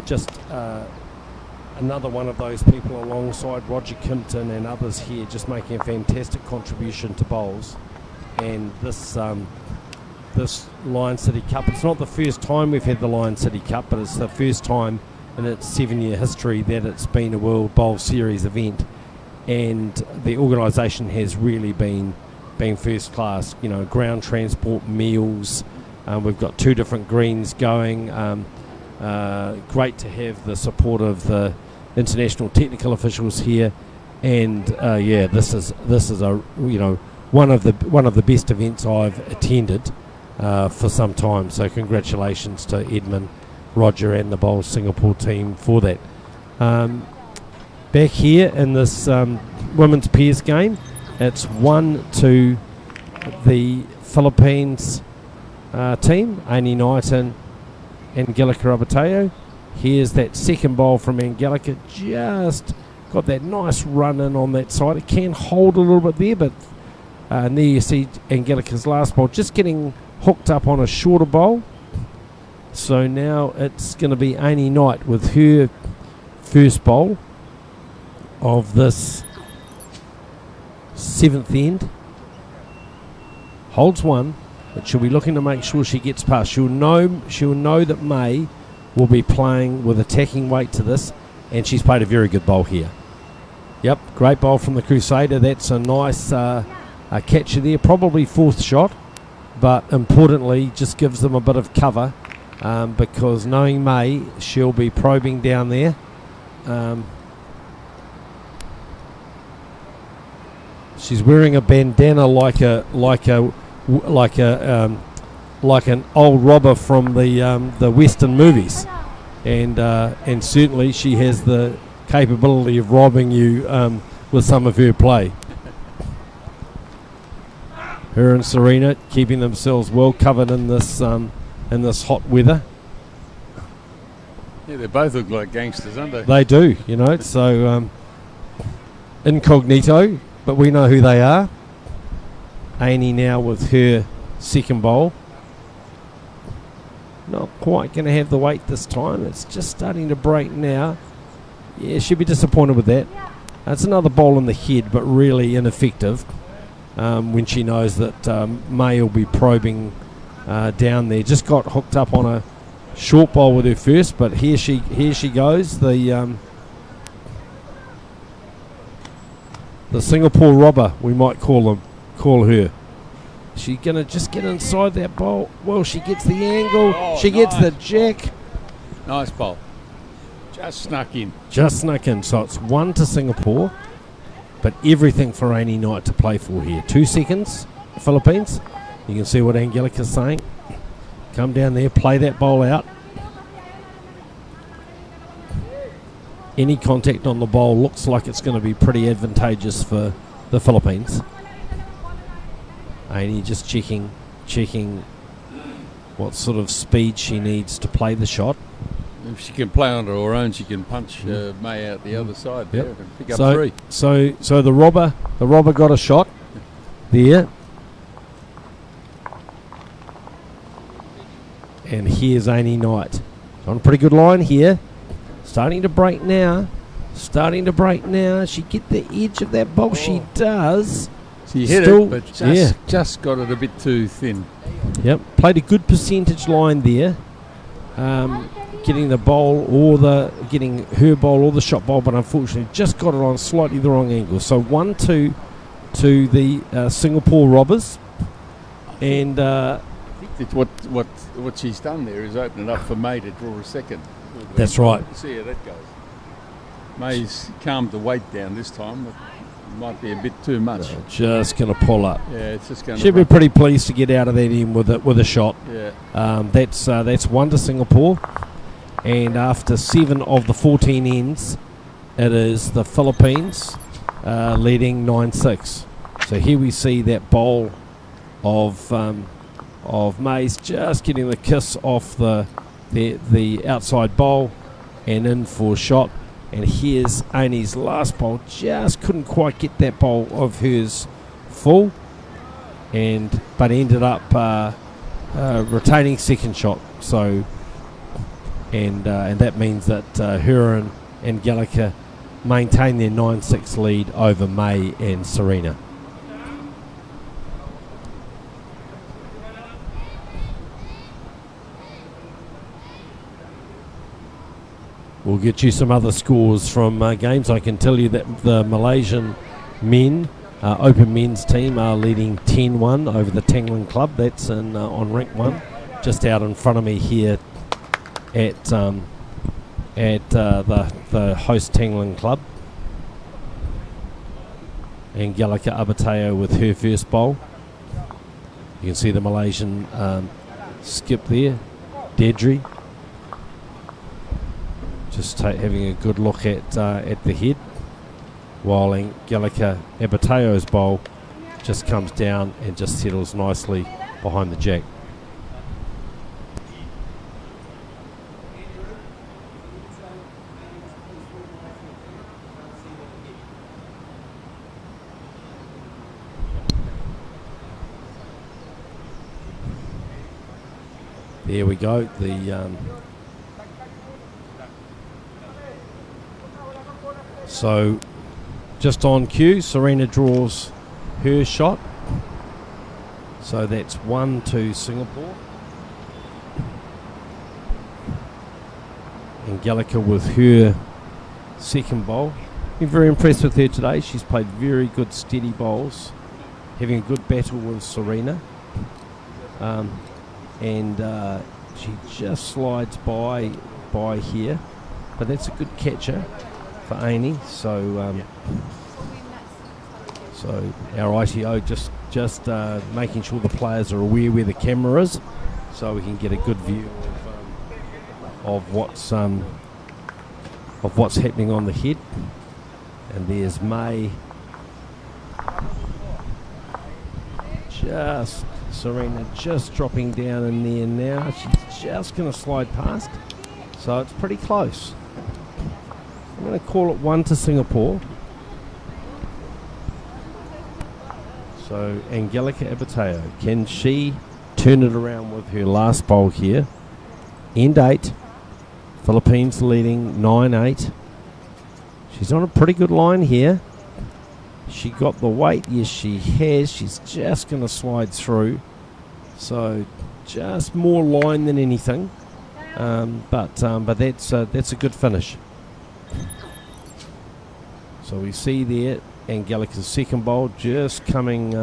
Just another one of those people alongside Roger Kimpton and others here, just making a fantastic contribution to bowls. And this Lion City Cup, it's not the first time we've had the Lion City Cup, but it's the first time in its 7-year history that it's been a World Bowl Series event, and the organisation has really been first class. You know, ground transport, meals. We've got 2 different greens going. Great to have the support of the international technical officials here, and yeah, this is a one of the best events I've attended for some time. So congratulations to Edmund, Roger and the Bowl Singapore team for that. Back here in this women's pairs game, it's 1 to the Philippines team, Annie Knight and Angelica Abateo. Here's that second bowl from Angelica. Just got that nice run in on that side. It can hold a little bit there, but and there you see Angelica's last bowl just getting hooked up on a shorter bowl. So now it's going to be Amy Knight with her first bowl of this 7th end. Holds one, but she'll be looking to make sure she gets past. She'll know that May will be playing with attacking weight to this, and she's played a very good bowl here. Yep, great bowl from the Crusader. That's a nice catcher there, probably 4th shot, but importantly just gives them a bit of cover, because knowing May, she'll be probing down there. She's wearing a bandana like an old robber from the Western movies, and certainly she has the capability of robbing you with some of her play. Her and Serena keeping themselves well covered in this hot weather. Yeah, they both look like gangsters, don't they? They do, you know. So incognito, but we know who they are. Amy now with her second bowl. Not quite going to have the weight this time. It's just starting to break now. Yeah, she'll be disappointed with that. That's another bowl in the head, but really ineffective when she knows that May will be probing down there. Just got hooked up on a short bowl with her first, but here she goes. The Singapore robber, we might call her. She's going to just get inside that bowl. Well, she gets the angle. She gets the jack. Nice bowl. Just snuck in. So it's 1 to Singapore, but everything for Amy Knight to play for here. 2 seconds, Philippines. You can see what Angelica's saying. Come down there, play that bowl out. Any contact on the bowl looks like it's going to be pretty advantageous for the Philippines. Amy just checking what sort of speed she needs to play the shot. If she can play on her own, she can punch May out the other side there and pick up 3. So the robber got a shot there. And here's Amy Knight. On a pretty good line here. Starting to break now. She get the edge of that bowl. She does. She hit it, but just got it a bit too thin. Yep. Played a good percentage line there. Getting the bowl getting her bowl or the shot bowl, but unfortunately just got it on slightly the wrong angle. So 1-2 to the Singapore robbers. And I think what she's done there is open it up for May to draw a second. That's right. See how that goes. May's calmed the weight down this time. It might be a bit too much. Just going to pull up. Yeah, it's just going to. She'll be pretty pleased to get out of that end with a shot. Yeah. That's 1 to Singapore, and after 7 of the 14 ends, it is the Philippines leading 9-6. So here we see that bowl of May's just getting the kiss off the outside bowl and in for a shot. And here's Amy's last bowl. Just couldn't quite get that bowl of hers full, but ended up retaining second shot. So and that means that her and Angelica maintain their 9-6 lead over May and Serena. We'll get you some other scores from games. I can tell you that the Malaysian men, Open men's team, are leading 10-1 over the Tangling Club. That's on rank 1, just out in front of me here at the host Tangling Club. Angelica Abateo with her first bowl. You can see the Malaysian skip there, Dedri. Just having a good look at the head, while Angelica Abateo's bowl just comes down and just settles nicely behind the jack. There we go. The so just on cue, Serena draws her shot. So that's 1-2 Singapore. Angelica with her second bowl. Been very impressed with her today. She's played very good steady bowls, having a good battle with Serena. And she just slides by here, but that's a good catcher for Amy. So so our ITO just making sure the players are aware where the camera is, so we can get a good view of what's happening on the head. And there's May. Serena just dropping down in there now. She's just going to slide past. So it's pretty close. I'm going to call it 1 Singapore. So Angelica Abateo, can she turn it around with her last bowl here? End 8. Philippines leading 9-8. She's on a pretty good line here. She got the weight, yes she has. She's just going to slide through. So just more line than anything. But that's a good finish. So we see there Angelica's second bowl just coming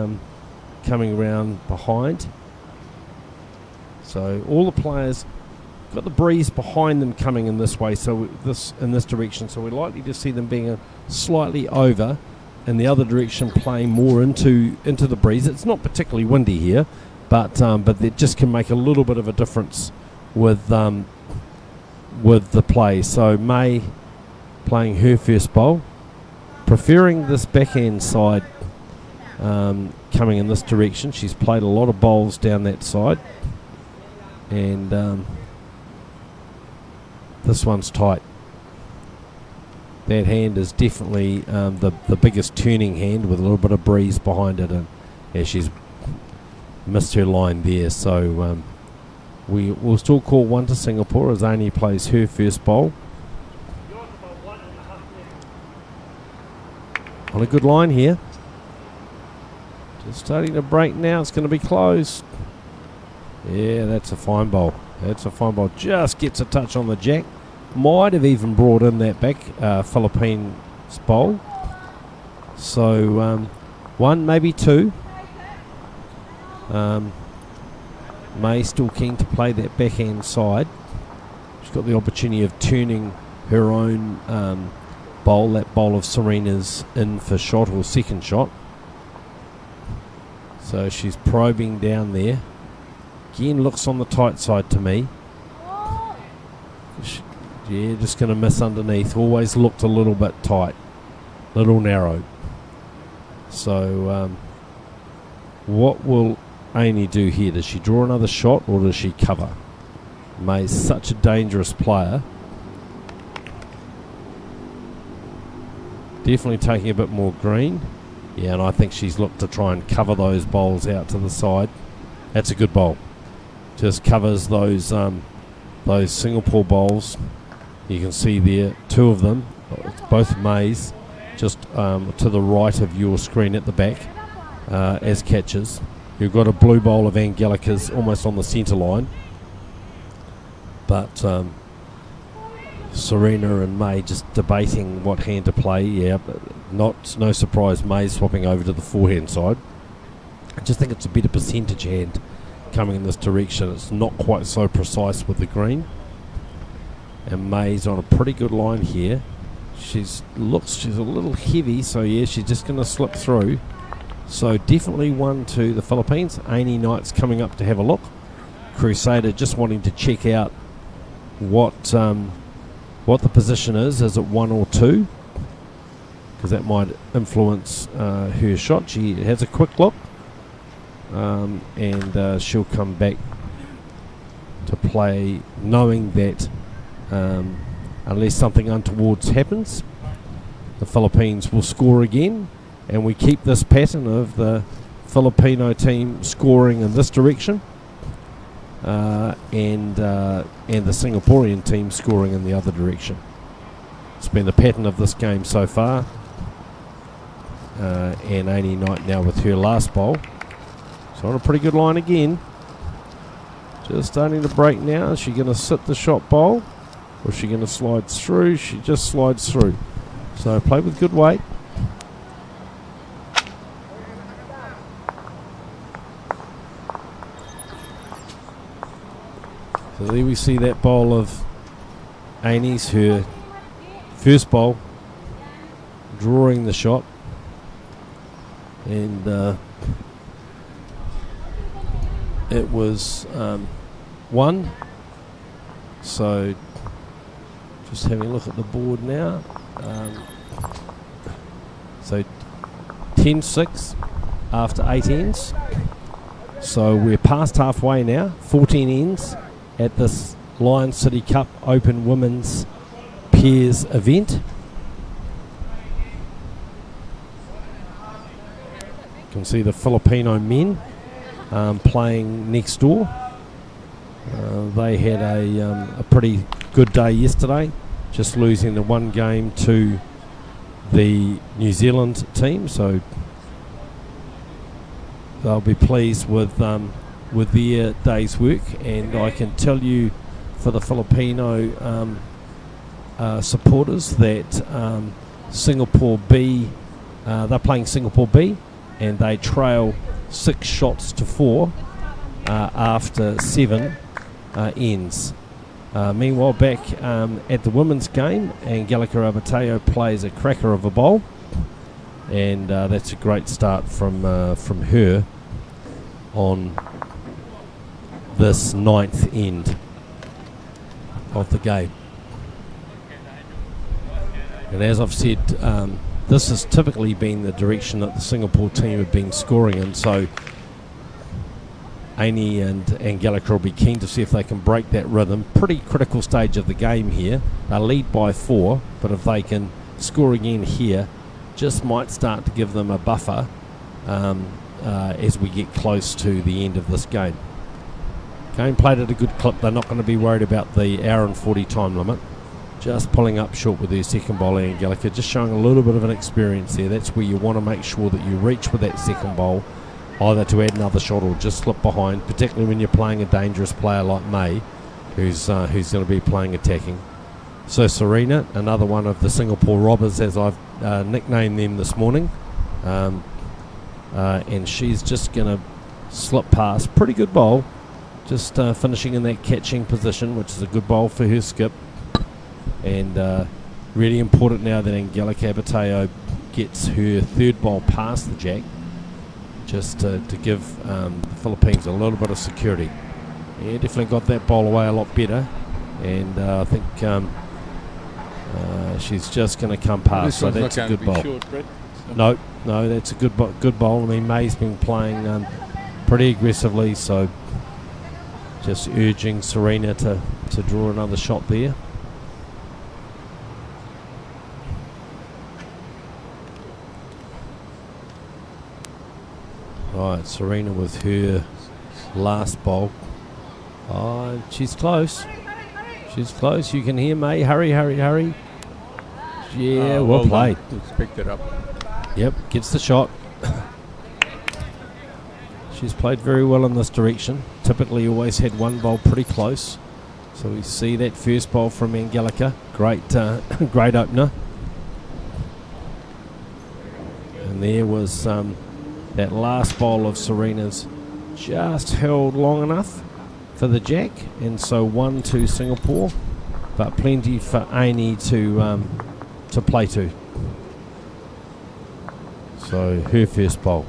around behind. So all the players got the breeze behind them coming in this way, so in this direction. So we're likely to see them being slightly over in the other direction, playing more into the breeze. It's not particularly windy here, but it just can make a little bit of a difference with the play. So May playing her first bowl, preferring this backhand side, coming in this direction. She's played a lot of bowls down that side, and this one's tight. That hand is definitely the biggest turning hand with a little bit of breeze behind it, and she's missed her line there. So we will still call 1 Singapore as Amy plays her first bowl. On a good line here. Just starting to break now. It's going to be close. Yeah, that's a fine bowl. That's a fine bowl. Just gets a touch on the jack. Might have even brought in that back Philippines bowl. So 1, maybe 2. May still keen to play that backhand side. She's got the opportunity of turning her own bowl, that bowl of Serena's, in for shot or second shot. So she's probing down there. Again, looks on the tight side to me. Yeah, just going to miss underneath. Always looked a little bit tight, little narrow. So what will Amy do here? Does she draw another shot or does she cover? May's such a dangerous player. Definitely taking a bit more green. Yeah, and I think she's looked to try and cover those bowls out to the side. That's a good bowl. Just covers those Singapore bowls. You can see there 2 of them, both Mays, just to the right of your screen at the back as catches. You've got a blue bowl of Angelica's almost on the centre line, but Serena and May just debating what hand to play. Yeah, but no surprise May swapping over to the forehand side. I just think it's a better percentage hand coming in this direction. It's not quite so precise with the green. And May's on a pretty good line here. She's a little heavy, so yeah, she's just going to slip through. So definitely 1 to the Philippines. Amy Knight's coming up to have a look. Crusader just wanting to check out what the position is. Is it 1 or 2? Because that might influence her shot. She has a quick look, and she'll come back to play knowing that unless something untoward happens, the Philippines will score again, and we keep this pattern of the Filipino team scoring in this direction. and the Singaporean team scoring in the other direction. It's been the pattern of this game so far. And Amy Knight now with her last bowl. So on a pretty good line again. Just starting to break now. Is she going to sit the shot bowl? Or is she going to slide through? She just slides through. So play with good weight. So there we see that bowl of Amy's, her first bowl, drawing the shot. And it was 1. So just having a look at the board now. So 10-6 after 8 ends. So we're past halfway now. 14 ends at this Lion City Cup Open Women's Pairs event. You can see the Filipino men playing next door. They had a pretty good day yesterday, just losing the 1 game to the New Zealand team. So they'll be pleased with their day's work. And I can tell you, for the Filipino supporters, that Singapore B, they're playing Singapore B, and they trail 6 shots to 4 after 7 ends. Meanwhile, back at the women's game, Angelica Abateo plays a cracker of a bowl, and that's a great start from her on this 9th end of the game. And as I've said, this has typically been the direction that the Singapore team have been scoring in, so Amy and Angelica will be keen to see if they can break that rhythm. Pretty critical stage of the game here. They lead by 4, but if they can score again here, just might start to give them a buffer as we get close to the end of this game. Game played at a good clip. They're not going to be worried about the hour and 40 time limit. Just pulling up short with their second bowl, Angelica, just showing a little bit of an experience there. That's where you want to make sure that you reach with that second bowl, either to add another shot or just slip behind, particularly when you're playing a dangerous player like May, who's going to be playing attacking. So Serena, another one of the Singapore robbers, as I've nicknamed them this morning, and she's just going to slip past. Pretty good bowl, just finishing in that catching position, which is a good bowl for her skip. And really important now that Angelica Abateo gets her third bowl past the jack, just to give the Philippines a little bit of security. Yeah, definitely got that bowl away a lot better, and I think she's just going to come past. So that's a good bowl. Short, no, that's a good bowl. I mean, May's been playing pretty aggressively, so just urging Serena to draw another shot there. Right, Serena with her last bowl. Oh, she's close. She's close. You can hear May. Hurry, hurry, hurry. Yeah, well played. Let's pick it up. Yep, gets the shot. She's played very well in this direction. Typically always had one bowl pretty close. So we see that first bowl from Angelica. Great, great opener. And there was that last bowl of Serena's, just held long enough for the jack, and so 1-2 Singapore, but plenty for Amy to play to. So her first bowl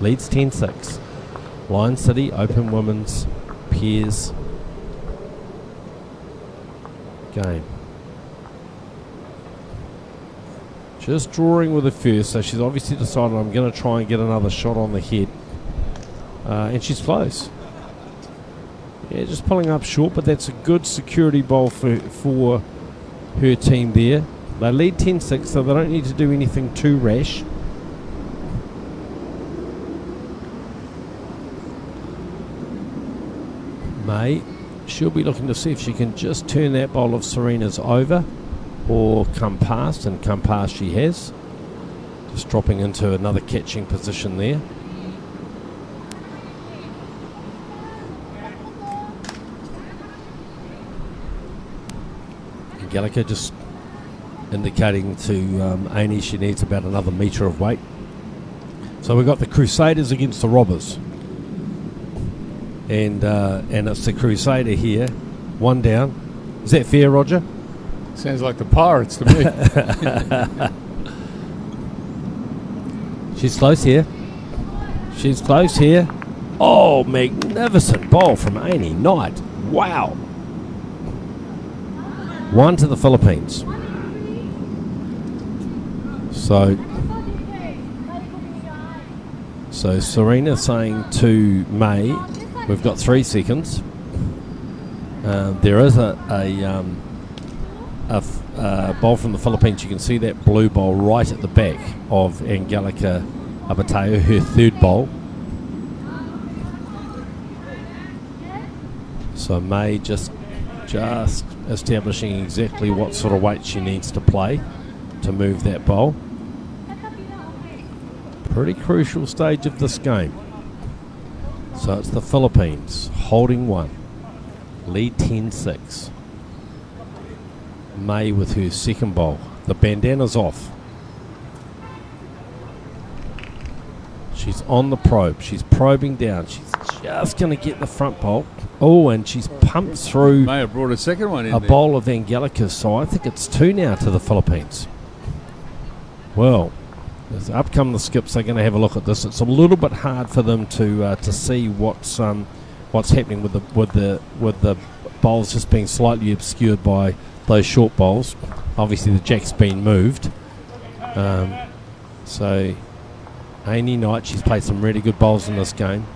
leads 10-6. Lion City Open Women's Pairs game. Just drawing with the first, so she's obviously decided, I'm going to try and get another shot on the head. And she's close. Yeah, just pulling up short, but that's a good security bowl for her team there. They lead 10-6, so they don't need to do anything too rash. May, she'll be looking to see if she can just turn that bowl of Serena's over or come past, and come past she has. Just dropping into another catching position there. Angelica just indicating to Amy she needs about another metre of weight. So we've got the Crusaders against the Robbers. And it's the Crusader here. One down. Is that fair, Roger? Sounds like the Pirates to me. She's close here. She's close here. Oh, magnificent ball from Amy Knight. Wow. One to the Philippines. So Serena saying to May, we've got 3 seconds. There is a bowl from the Philippines. You can see that blue bowl right at the back of Angelica Abateo, her 3rd bowl. So May just establishing exactly what sort of weight she needs to play to move that bowl. Pretty crucial stage of this game. So it's the Philippines holding 1, lead 10-6. May with her 2nd bowl. The bandana's off. She's on the probe. She's probing down. She's just going to get the front bowl. Oh, and she's pumped through May have brought a second one in a there. bowl of Angelica's. So I think it's 2 now to the Philippines. Well, up come the skips. They're going to have a look at this. It's a little bit hard for them to see what's happening with the bowls just being slightly obscured by those short bowls. Obviously, the jack's been moved. So Amy Knight, she's played some really good bowls in this game.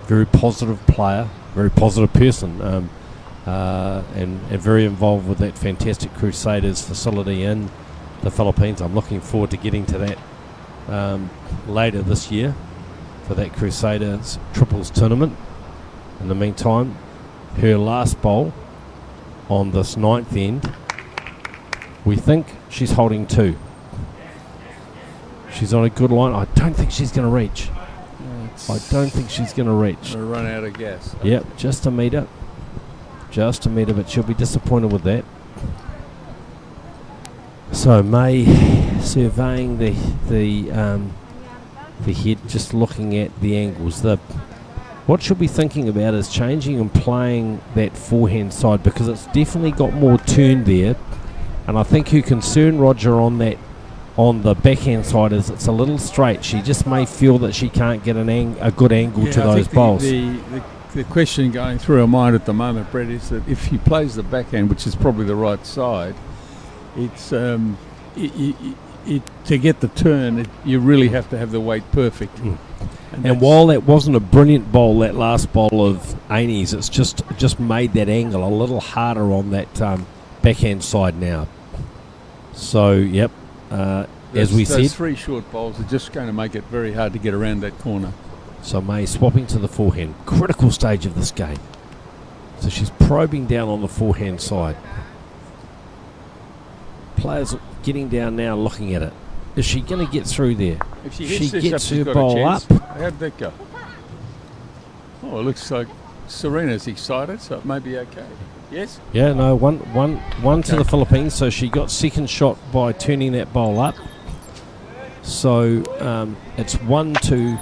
Very positive player, very positive person, and very involved with that fantastic Crusaders facility in the Philippines. I'm looking forward to getting to that later this year for that Crusaders triples tournament. In the meantime, her last bowl on this 9th end, we think she's holding 2. She's on a good line. I don't think she's going to reach. I don't think she's going to reach. Gonna run out of gas. Yep, just a metre. Just a metre, but she'll be disappointed with that. So May surveying the head, just looking at the angles. What she'll be thinking about is changing and playing that forehand side, because it's definitely got more turn there. And I think her concern, Roger, on the backhand side is it's a little straight. She just may feel that she can't get a good angle to those bowls. The question going through her mind at the moment, Brett, is that if she plays the backhand, which is probably the right side, it's to get the turn, you really have to have the weight perfect. And while that wasn't a brilliant bowl, that last bowl of Amy's, it's just made that angle a little harder on that backhand side now. So, yep, as we said, those 3 short bowls are just going to make it very hard to get around that corner. So May swapping to the forehand. Critical stage of this game. So she's probing down on the forehand side. Players getting down now, looking at it. Is she going to get through there? If she gets her bowl up. How'd that go? Oh, it looks like Serena's excited, so it may be okay. Yes? Yeah, no, one to the Philippines. So she got 2nd shot by turning that bowl up. So it's 1 to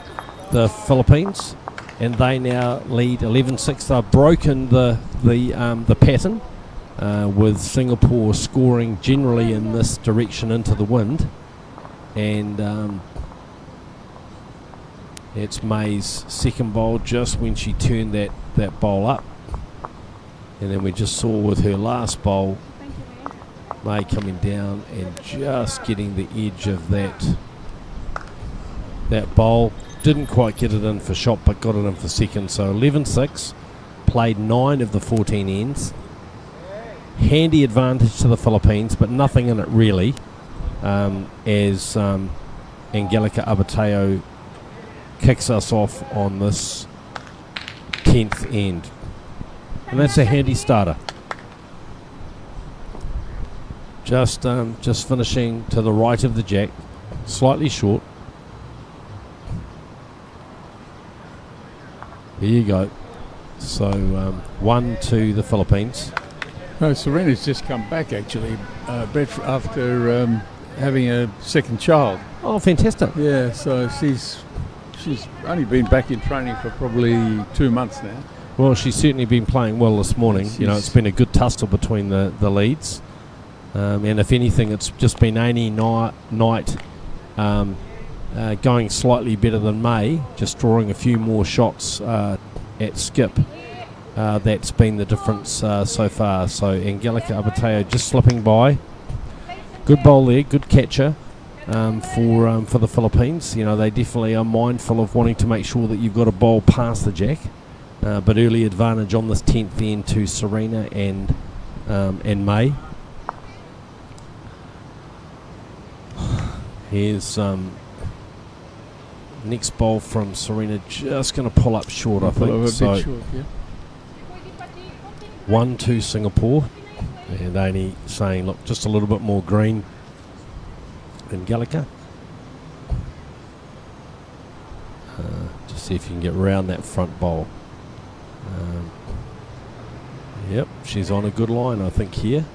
the Philippines, and they now lead 11-6. They've broken the pattern with Singapore scoring generally in this direction into the wind, and it's May's 2nd bowl just when she turned that bowl up, and then we just saw with her last bowl May coming down and just getting the edge of that bowl. Didn't quite get it in for shot, but got it in for 2nd. So 11-6, played 9 of the 14 ends. Handy advantage to the Philippines, but nothing in it really, as Angelica Abateo kicks us off on this 10th end. And that's a handy starter. Just finishing to the right of the jack, slightly short. There you go. So 1-2 the Philippines. No, Serena's just come back actually, Brett, after having a second child. Oh, fantastic. Yeah, so she's only been back in training for probably 2 months now. Well, she's certainly been playing well this morning. You know, it's been a good tussle between the leads. And if anything, it's just been Amy Knight going slightly better than May, just drawing a few more shots at skip. That's been the difference so far. So Angelica Abateo just slipping by. Good bowl there, good catcher for the Philippines. You know, they definitely are mindful of wanting to make sure that you've got a bowl past the jack. But early advantage on this 10th end to Serena and May. Here's next bowl from Serena, just going to pull up short, I think. So short, yeah. 1-2 Singapore, and Amy saying, look, just a little bit more green. Angelica, just see if you can get round that front bowl. Yep, she's on a good line, I think, here.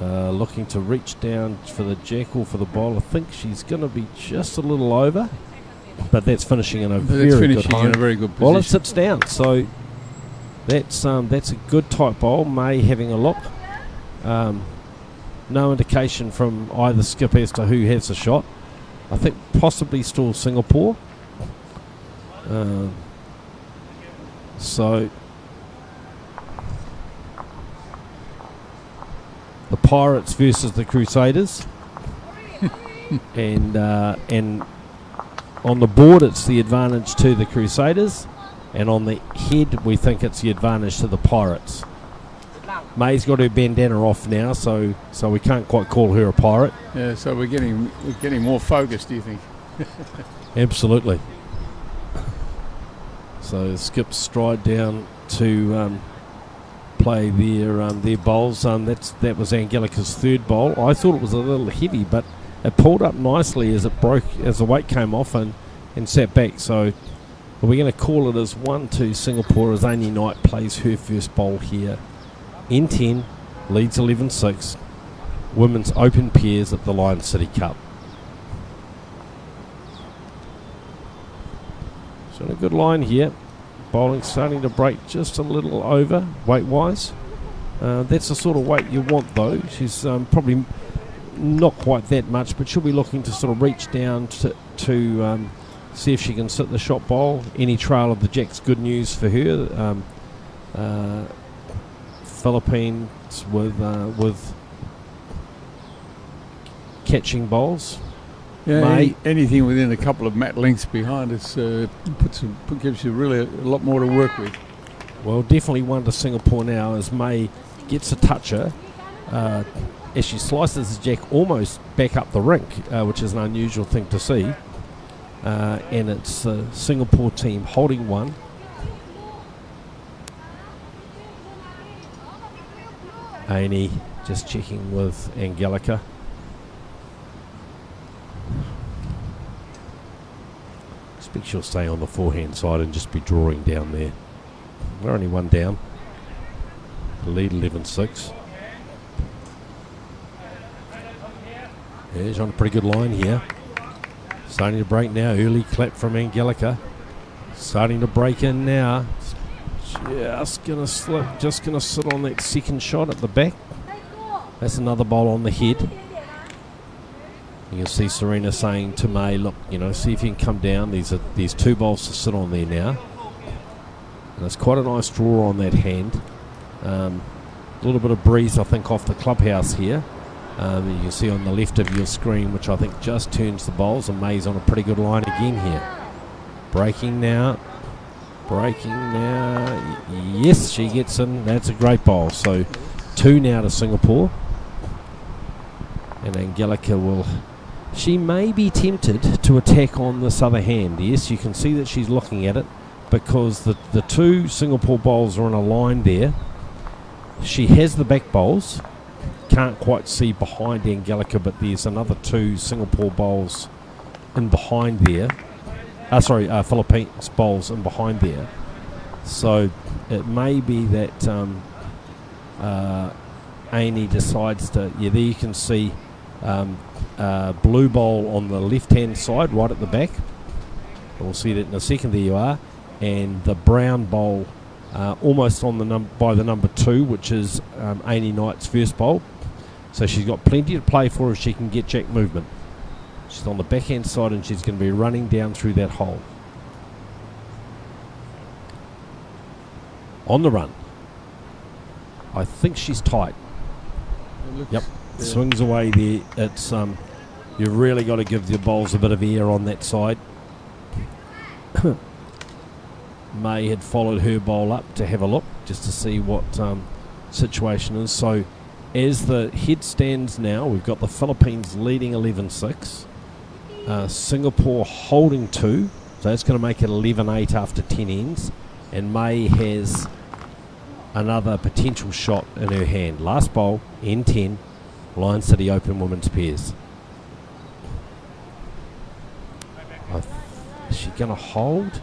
Looking to reach down for the jack or for the bowl. I think she's going to be just a little over, but that's finishing in a very good home. In a very good position. Well, it sits down, so that's a good tight bowl. May having a look. No indication from either skip as to who has the shot. I think possibly still Singapore. So the Pirates versus the Crusaders, and on the board it's the advantage to the Crusaders, and on the head we think it's the advantage to the Pirates. May's got her bandana off now, so we can't quite call her a pirate. Yeah, so we're getting more focused. Do you think? Absolutely. So skip stride down to play their bowls. That was Angelica's third bowl. I thought it was a little heavy, but it pulled up nicely as it broke, as the weight came off and sat back. So we're going to call it as 1-2 Singapore as Amy Knight plays her first bowl here. N10 leads 11-6. Women's Open pairs at the Lion City Cup. So in a good line here. Bowling starting to break just a little over weight-wise. That's the sort of weight you want, though. She's probably not quite that much, but she'll be looking to sort of reach down to see if she can sit the shot bowl. Any trail of the jack's good news for her. Philippines with catching bowls. Yeah, anything within a couple of mat lengths behind us gives you really a lot more to work with. Well, definitely one to Singapore now as May gets a toucher as she slices the jack almost back up the rink, which is an unusual thing to see. And it's the Singapore team holding one. Amy just checking with Angelica. I expect she'll stay on the forehand side and just be drawing down there. We're only one down. Lead 11-6. Yeah, she's on a pretty good line here. Starting to break now. Early clap from Angelica. Starting to break in now. Just going to slip. Just going to sit on that second shot at the back. That's another bowl on the head. You can see Serena saying to May, look, see if you can come down. These two bowls to sit on there now. And it's quite a nice draw on that hand. A little bit of breeze, I think, off the clubhouse here. You can see on the left of your screen, which I think just turns the bowls, and May's on a pretty good line again here. Breaking now. Yes, she gets in. That's a great bowl. So 2 now to Singapore. And Angelica she may be tempted to attack on this other hand. Yes, you can see that she's looking at it. because the two Singapore bowls are on a line there. She has the back bowls. Can't quite see behind Angelica, but there's another two Singapore bowls in behind there. Philippines bowls in behind there. So it may be that Amy decides to... Yeah, there you can see blue bowl on the left-hand side, right at the back. We'll see that in a second. There you are. And the brown bowl almost on by the number 2, which is Amy Knight's first bowl. So she's got plenty to play for if she can get jack movement. She's on the backhand side and she's going to be running down through that hole. On the run. I think she's tight. Yep. Yeah. Swings away there. It's you've really got to give your bowls a bit of air on that side. May had followed her bowl up to have a look just to see what situation is. So as the head stands now, we've got the Philippines leading 11-6. Singapore holding 2. So that's going to make it 11-8 after 10 ends. And May has another potential shot in her hand. Last bowl, N10, Lion City Open Women's Pairs. Is she going to hold?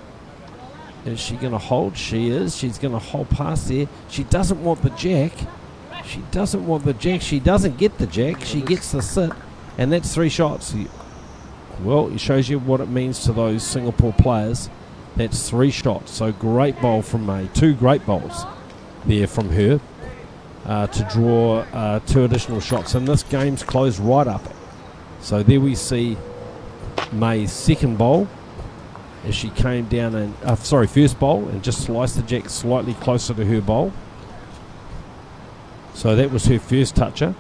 Is she going to hold? She is. She's going to hold past there. She doesn't want the jack. She doesn't want the jack. She doesn't get the jack. She gets the sit. And that's 3 shots. Well, it shows you what it means to those Singapore players. That's 3 shots. So great bowl from May. 2 great bowls there from her to draw 2 additional shots. And this game's closed right up. So there we see May's second bowl as she came down and first bowl and just sliced the jack slightly closer to her bowl. So that was her first toucher.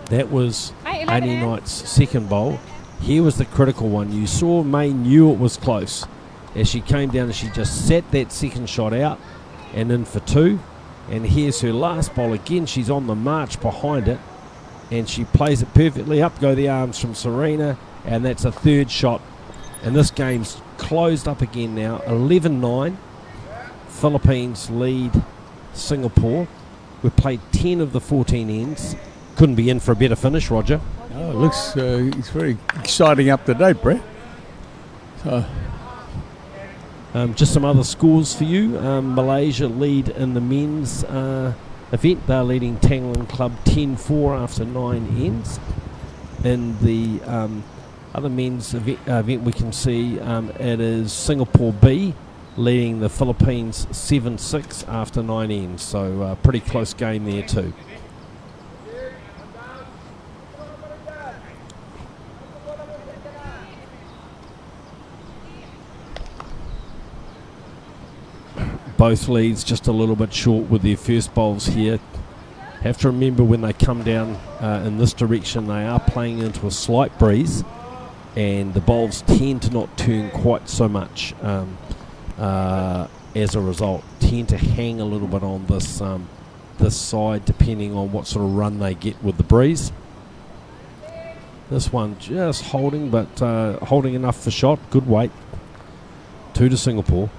That was Amy Knight's second bowl. Here was the critical one. You saw May knew it was close. As she came down and she just set that second shot out and in for 2. And here's her last bowl again. She's on the march behind it. And she plays it perfectly. Up go the arms from Serena. And that's a 3rd shot. And this game's closed up again now. 11-9. Philippines lead Singapore. We've played 10 of the 14 ends. Couldn't be in for a better finish, Roger. Oh, it looks it's very exciting up to date, Brett. Just some other scores for you. Malaysia lead in the men's event. They're leading Tangling Club 10-4 after 9 ends. In the other men's event we can see it is Singapore B leading the Philippines 7-6 after 9 ends. So pretty close game there too. Both leads just a little bit short with their first bowls here. Have to remember when they come down in this direction, they are playing into a slight breeze, and the bowls tend to not turn quite so much as a result. Tend to hang a little bit on this this side depending on what sort of run they get with the breeze. This one just holding, but holding enough for shot. Good weight. 2 to Singapore.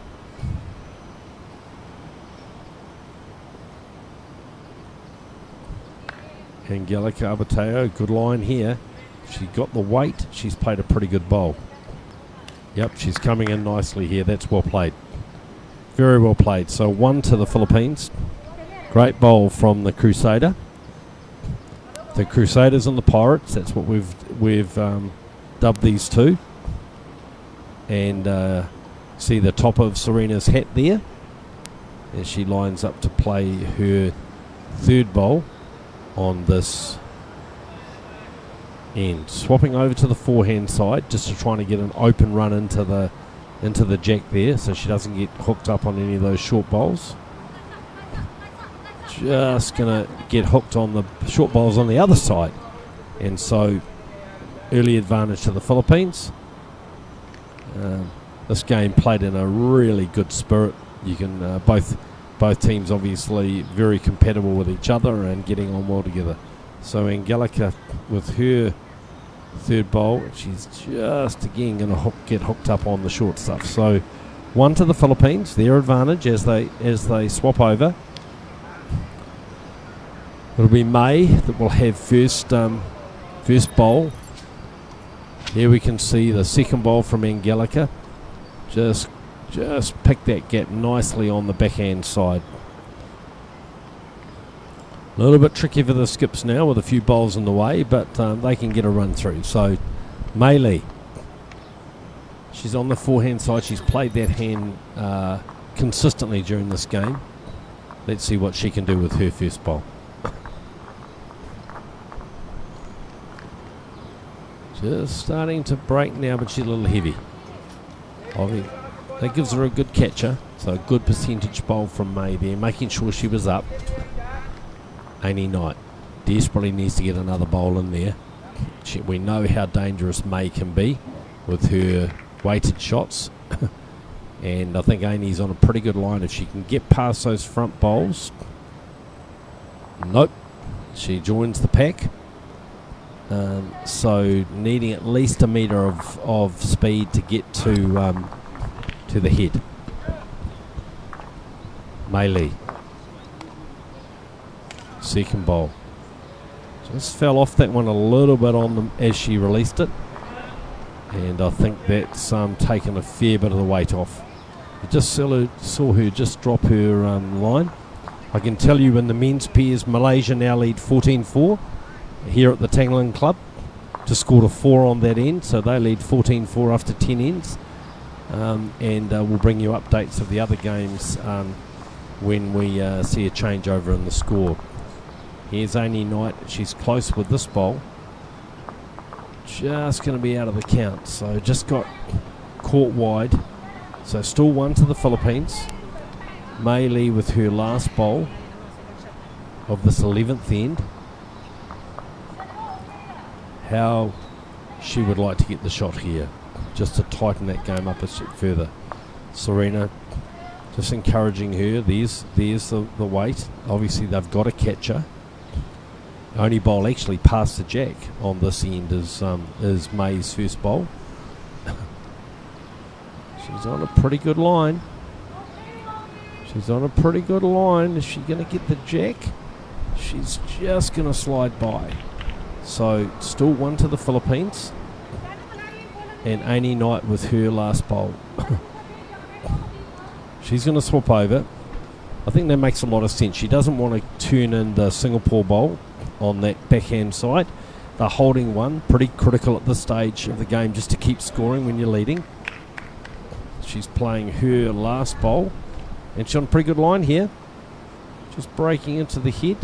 Angelica Abateo, good line here. She got the weight. She's played a pretty good bowl. Yep, she's coming in nicely here. That's well played. Very well played. So 1 to the Philippines. Great bowl from the Crusader. The Crusaders and the Pirates. That's what we've dubbed these two. And see the top of Serena's hat there as she lines up to play her 3rd bowl on this end. Swapping over to the forehand side just to try to get an open run into the jack there so she doesn't get hooked up on any of those short bowls. Just going to get hooked on the short bowls on the other side. And so early advantage to the Philippines. This game played in a really good spirit. You can both teams obviously very compatible with each other and getting on well together. So Angelica with her 3rd bowl, she's just again going to get hooked up on the short stuff. So 1 to the Philippines, their advantage as they swap over. It'll be May that will have first bowl. Here we can see the second bowl from Angelica. Just pick that gap nicely on the backhand side. A little bit tricky for the skips now with a few bowls in the way, but they can get a run through. So Mei Lee, she's on the forehand side. She's played that hand consistently during this game. Let's see what she can do with her first bowl. Just starting to break now, but she's a little heavy. That gives her a good catcher. So a good percentage bowl from May there, making sure she was up. Amy Knight desperately needs to get another bowl in there. We know how dangerous May can be with her weighted shots. And I think Amy's on a pretty good line if she can get past those front bowls. Nope. She joins the pack. So needing at least a metre of speed to get to the head. Mei Lee. Second bowl. Just fell off that one a little bit on them as she released it. And I think that's taken a fair bit of the weight off. I just saw her just drop her line. I can tell you in the men's pairs, Malaysia now lead 14-4 here at the Tangling Club. Just scored a 4 on that end, so they lead 14-4 after 10 ends. And we'll bring you updates of the other games when we see a changeover in the score. Here's Amy Knight. She's close with this bowl. Just going to be out of the count. So just got caught wide. So still 1 to the Philippines. Mei Lee with her last bowl of this 11th end. How she would like to get the shot here, just to tighten that game up a bit further. Serena just encouraging her. There's the weight. Obviously they've got a catcher. Only bowl actually past the jack on this end is May's first bowl. She's on a pretty good line. Is she going to get the jack? She's just going to slide by. So still 1 to the Philippines. And Amy Knight with her last bowl. She's going to swap over. I think that makes a lot of sense. She doesn't want to turn in the Singapore bowl on that backhand side. They're holding one, pretty critical at this stage of the game just to keep scoring when you're leading. She's playing her last bowl, and she's on a pretty good line here. Just breaking into the head.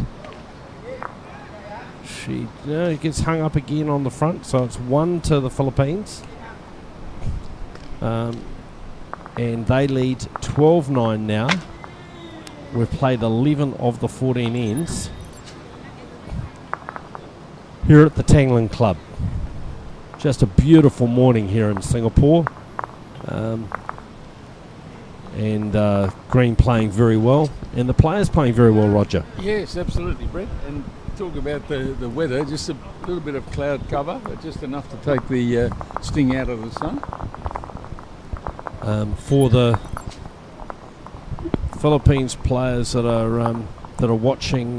She gets hung up again on the front, so it's 1 to the Philippines. And they lead 12-9 now. We've played 11 of the 14 ends here at the Tangling Club. Just a beautiful morning here in Singapore. And Green playing very well. And the players playing very well, Roger. Yes, absolutely, Brett. And talk about the weather, just a little bit of cloud cover, but just enough to take the sting out of the sun. For the Philippines players that are watching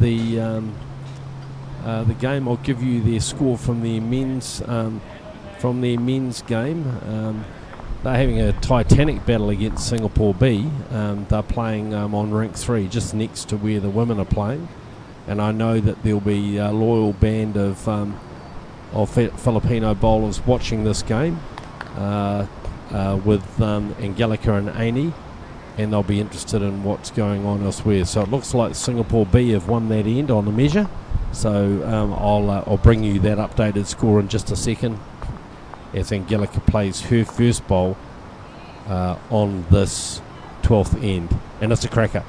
the game, I'll give you their score from their men's game. They're having a titanic battle against Singapore B. They're playing on rank 3, just next to where the women are playing. And I know that there'll be a loyal band of Filipino bowlers watching this game with Angelica and Amy, and they'll be interested in what's going on elsewhere. So it looks like Singapore B have won that end on the measure. So I'll bring you that updated score in just a second as Angelica plays her first bowl on this 12th end. And it's a cracker.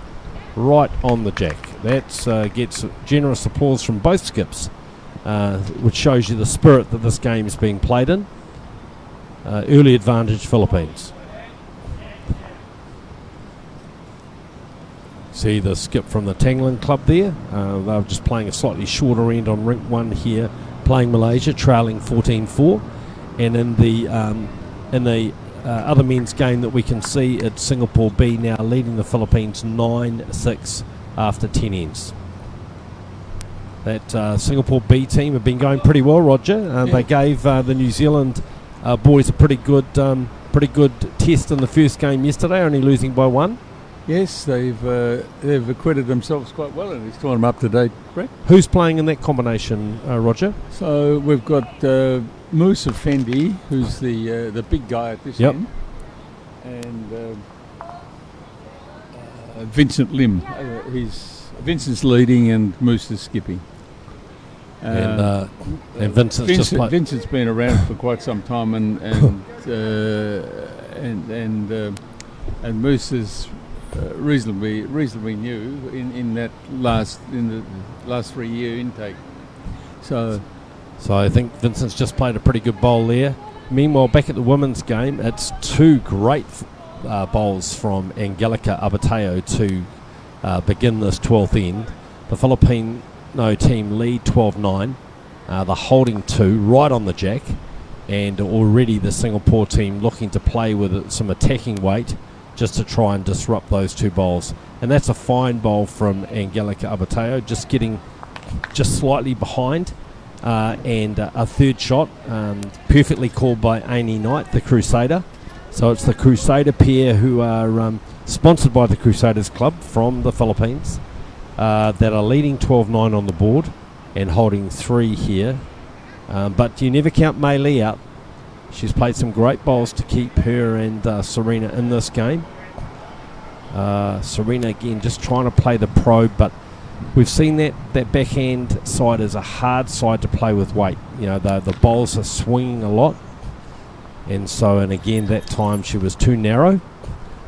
Right on the jack. That gets generous applause from both skips, which shows you the spirit that this game is being played in. Early advantage Philippines. See the skip from the Tangling Club there. They're just playing a slightly shorter end on rink 1 here, playing Malaysia, trailing 14-4. And in the other men's game that we can see, it's Singapore B now leading the Philippines 9-6 after 10 ends. That Singapore B team have been going pretty well, Roger. They gave the New Zealand boys a pretty good test in the first game yesterday, only losing by 1. Yes, they've acquitted themselves quite well in this tournament up to date, Brett. Who's playing in that combination, Roger? So we've got Musa Fendi, who's the big guy at this end, and Vincent Lim. Vincent's leading and Musa's skipping. And Vincent's been around for quite some time, and Musa's reasonably new in the last 3-year intake. So I think Vincent's just played a pretty good bowl there. Meanwhile, back at the women's game, it's 2 great bowls from Angelica Abateo to begin this 12th end. The Filipino team lead 12-9. They're holding 2 right on the jack, and already the Singapore team looking to play with some attacking weight just to try and disrupt those 2 bowls. And that's a fine bowl from Angelica Abateo, just getting just slightly behind, and a third shot perfectly called by Amy Knight, the Crusader. So it's the Crusader pair who are sponsored by the Crusaders Club from the Philippines, that are leading 12-9 on the board and holding 3 here. But you never count Mei Lee out. She's played some great bowls to keep her and Serena in this game. Serena again just trying to play the probe, but we've seen that backhand side is a hard side to play with weight. You know, the bowls are swinging a lot, and again that time she was too narrow.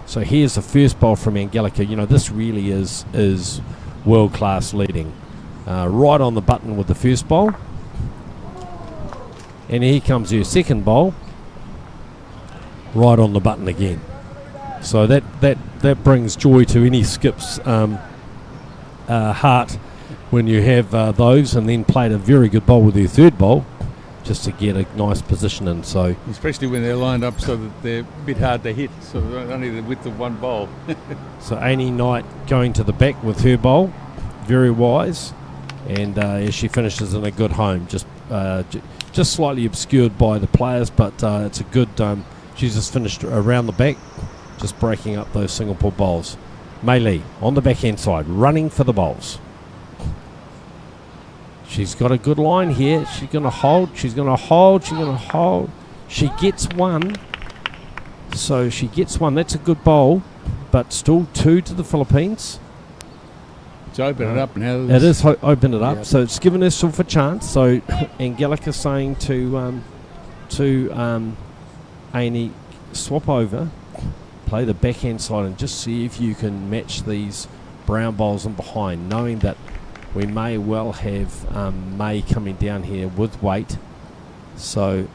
So here's the first bowl from Angelica. You know, this really is world class leading. Right on the button with the first bowl. And here comes her second bowl, right on the button again. So that brings joy to any skip's heart when you have those, and then played a very good bowl with her third bowl just to get a nice position in. So especially when they're lined up so that they're a bit hard to hit, so only the width of one bowl. So Amy Knight going to the back with her bowl, very wise, and as she finishes in a good home, just slightly obscured by the players, but it's a good. She's just finished around the back, just breaking up those Singapore bowls. Mei Lee on the backhand side, running for the bowls. She's got a good line here. She's going to hold. She's going to hold. She's going to hold. She gets one. So she gets one. That's a good bowl, but still 2 to the Philippines. It's opened it up now. It is opened it up, yeah. So it's given herself a chance. So Angelica saying to Amy, swap over, play the backhand side, and just see if you can match these brown bowls in behind, knowing that we may well have May coming down here with weight. So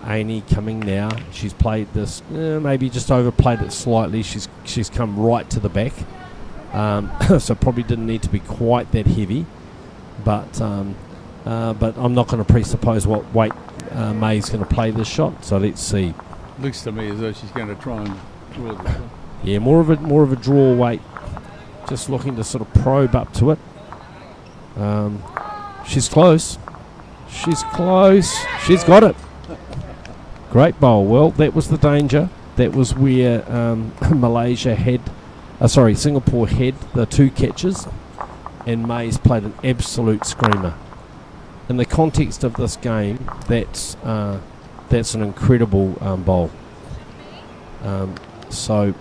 Amy coming now. She's played this, maybe just overplayed it slightly. She's come right to the back. So probably didn't need to be quite that heavy, but I'm not going to presuppose what weight May's going to play this shot. So let's see. Looks to me as though she's going to try and draw this one. Yeah, more of a draw weight. Just looking to sort of probe up to it. She's close. She's close. She's got it. Great bowl. Well, that was the danger. That was where Singapore had the 2 catches, and May's played an absolute screamer. In the context of this game, that's an incredible bowl. So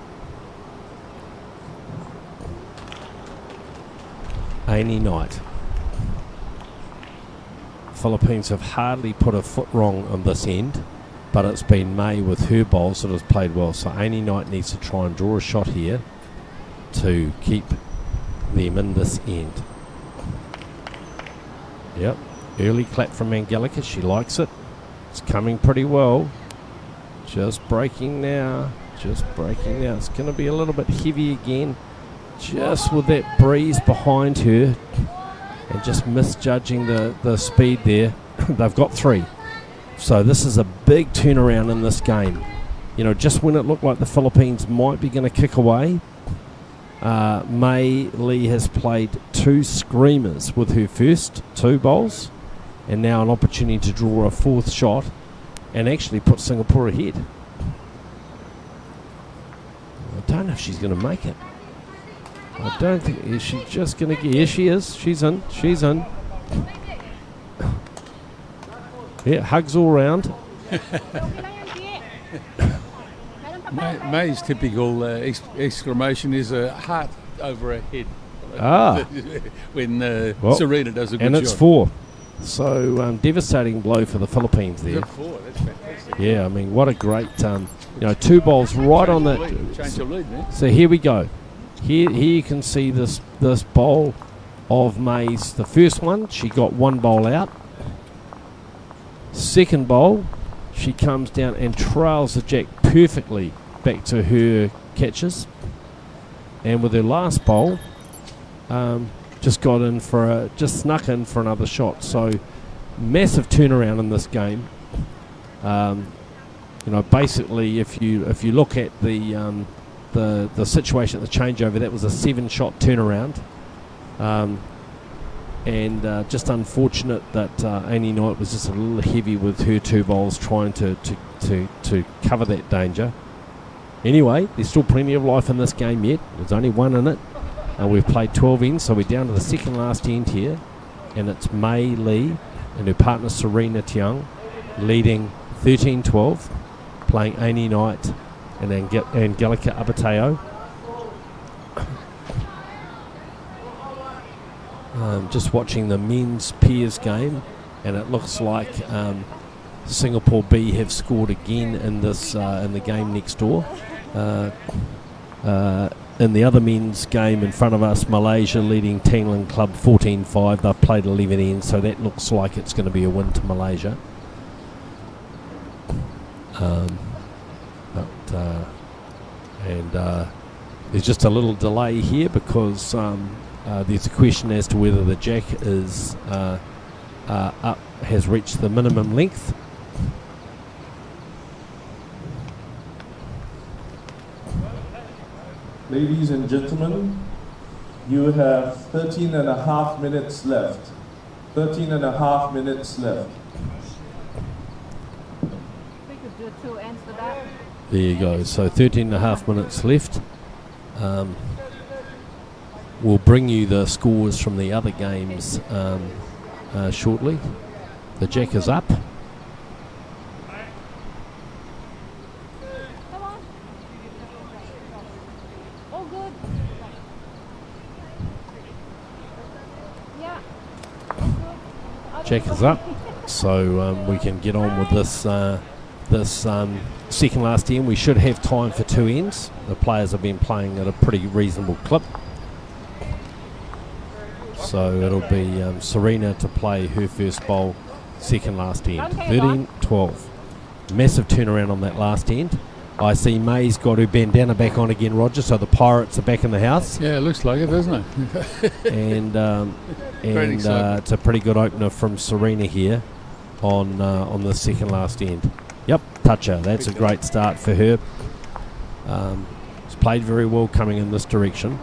Amy Knight. Philippines have hardly put a foot wrong on this end, but it's been May with her bowls that has played well. So Amy Knight needs to try and draw a shot here to keep them in this end. Yep, early clap from Angelica. She likes it. It's coming pretty well. Just breaking now. Just breaking now. It's going to be a little bit heavy again. Just with that breeze behind her and just misjudging the speed there. They've got 3. So this is a big turnaround in this game. just when it looked like the Philippines might be going to kick away, Mei Lee has played 2 screamers with her first 2 bowls, and now an opportunity to draw a 4th shot and actually put Singapore ahead. I don't know if she's going to make it. I don't think. Is she just going to get... Here she is. She's in. Yeah, hugs all round. May's typical exclamation is a heart over her head. When Serena does a good shot. And it's 4. So devastating blow for the Philippines there. 4, that's fantastic. Yeah, I mean, what a great, 2 bowls right on that. Change the lead, man. So here we go. Here you can see this bowl of May's. The first one, she got 1 bowl out. Second bowl, she comes down and trails the jack perfectly back to her catches. And with her last bowl, just snuck in for another shot. So massive turnaround in this game. Basically, if you look at the situation at the changeover, that was a 7-shot turnaround. And just unfortunate that Amy Knight was just a little heavy with her 2 bowls trying to cover that danger. Anyway, there's still plenty of life in this game yet. There's only 1 in it. We've played 12 ends, so we're down to the second last end here. And it's Mei Lee and her partner Serena Tiang leading 13-12, playing Amy Knight and Angelica Abateo. Just watching the men's pairs game, and it looks like Singapore B have scored again in this in the game next door. In the other men's game in front of us, Malaysia leading Tangling Club 14-5. They've played 11 ends, so that looks like it's going to be a win to Malaysia. There's just a little delay here because there's a question as to whether the jack is has reached the minimum length. Ladies and gentlemen, you have 13 and a half minutes left. 13 and a half minutes left. We could do 2 ends for that. There you go. So 13 and a half minutes left. We'll bring you the scores from the other games shortly. The jack is up. Come on. All good. Yeah. All good. Jack is up. So we can get on with this second last end. We should have time for 2 ends. The players have been playing at a pretty reasonable clip. So it'll be Serena to play her first bowl, second last end. 13-12. Massive turnaround on that last end. I see May's got her bandana back on again, Roger, so the Pirates are back in the house. Yeah, it looks like it, doesn't it? and it's a pretty good opener from Serena here on the second last end. Yep, toucher. That's a great start for her. It's played very well coming in this direction.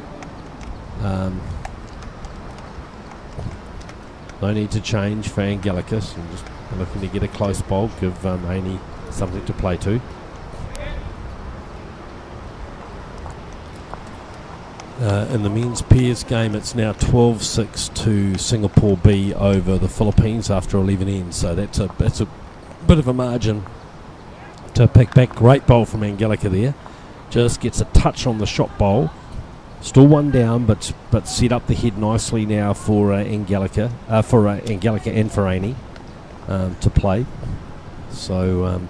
No need to change for Angelica. So just looking to get a close bowl, give Amy something to play to. In the men's pairs game, it's now 12-6 to Singapore B over the Philippines after 11 ends. So that's a bit of a margin to pick back. Great bowl from Angelica there. Just gets a touch on the shot bowl. Still 1 down, but set up the head nicely now for Angelica and for Amy to play. So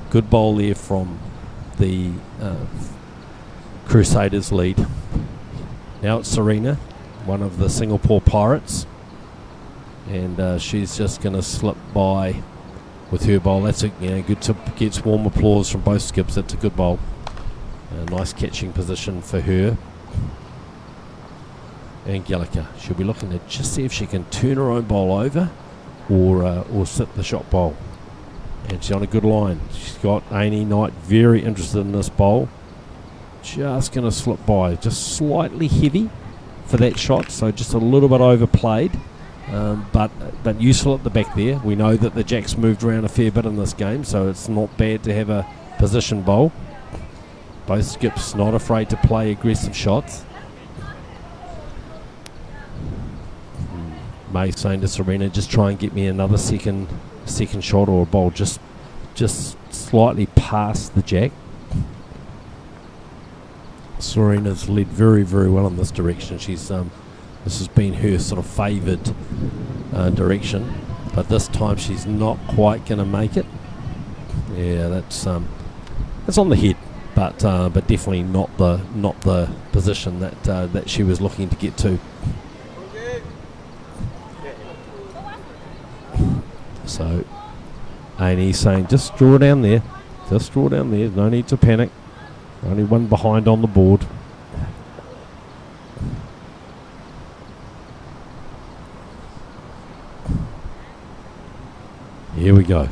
good bowl there from the Crusaders lead. Now it's Serena, one of the Singapore Pirates, and she's just going to slip by with her bowl. That's gets warm applause from both skips. That's a good bowl. A nice catching position for her. Angelica, she'll be looking to just see if she can turn her own bowl over or sit the shot bowl. And she's on a good line. She's got Amy Knight very interested in this bowl. Just going to slip by. Just slightly heavy for that shot, so just a little bit overplayed. But useful at the back there. We know that the jacks moved around a fair bit in this game, so it's not bad to have a position bowl. Both skips not afraid to play aggressive shots. May saying to Serena, just try and get me another second shot or a bowl just slightly past the jack. Serena's led very, very well in this direction. She's this has been her sort of favoured direction, but this time she's not quite going to make it. Yeah, that's on the head, but definitely not the position that she was looking to get to. So Amy saying, just draw down there. Just draw down there. No need to panic. Only one behind on the board. Here we go.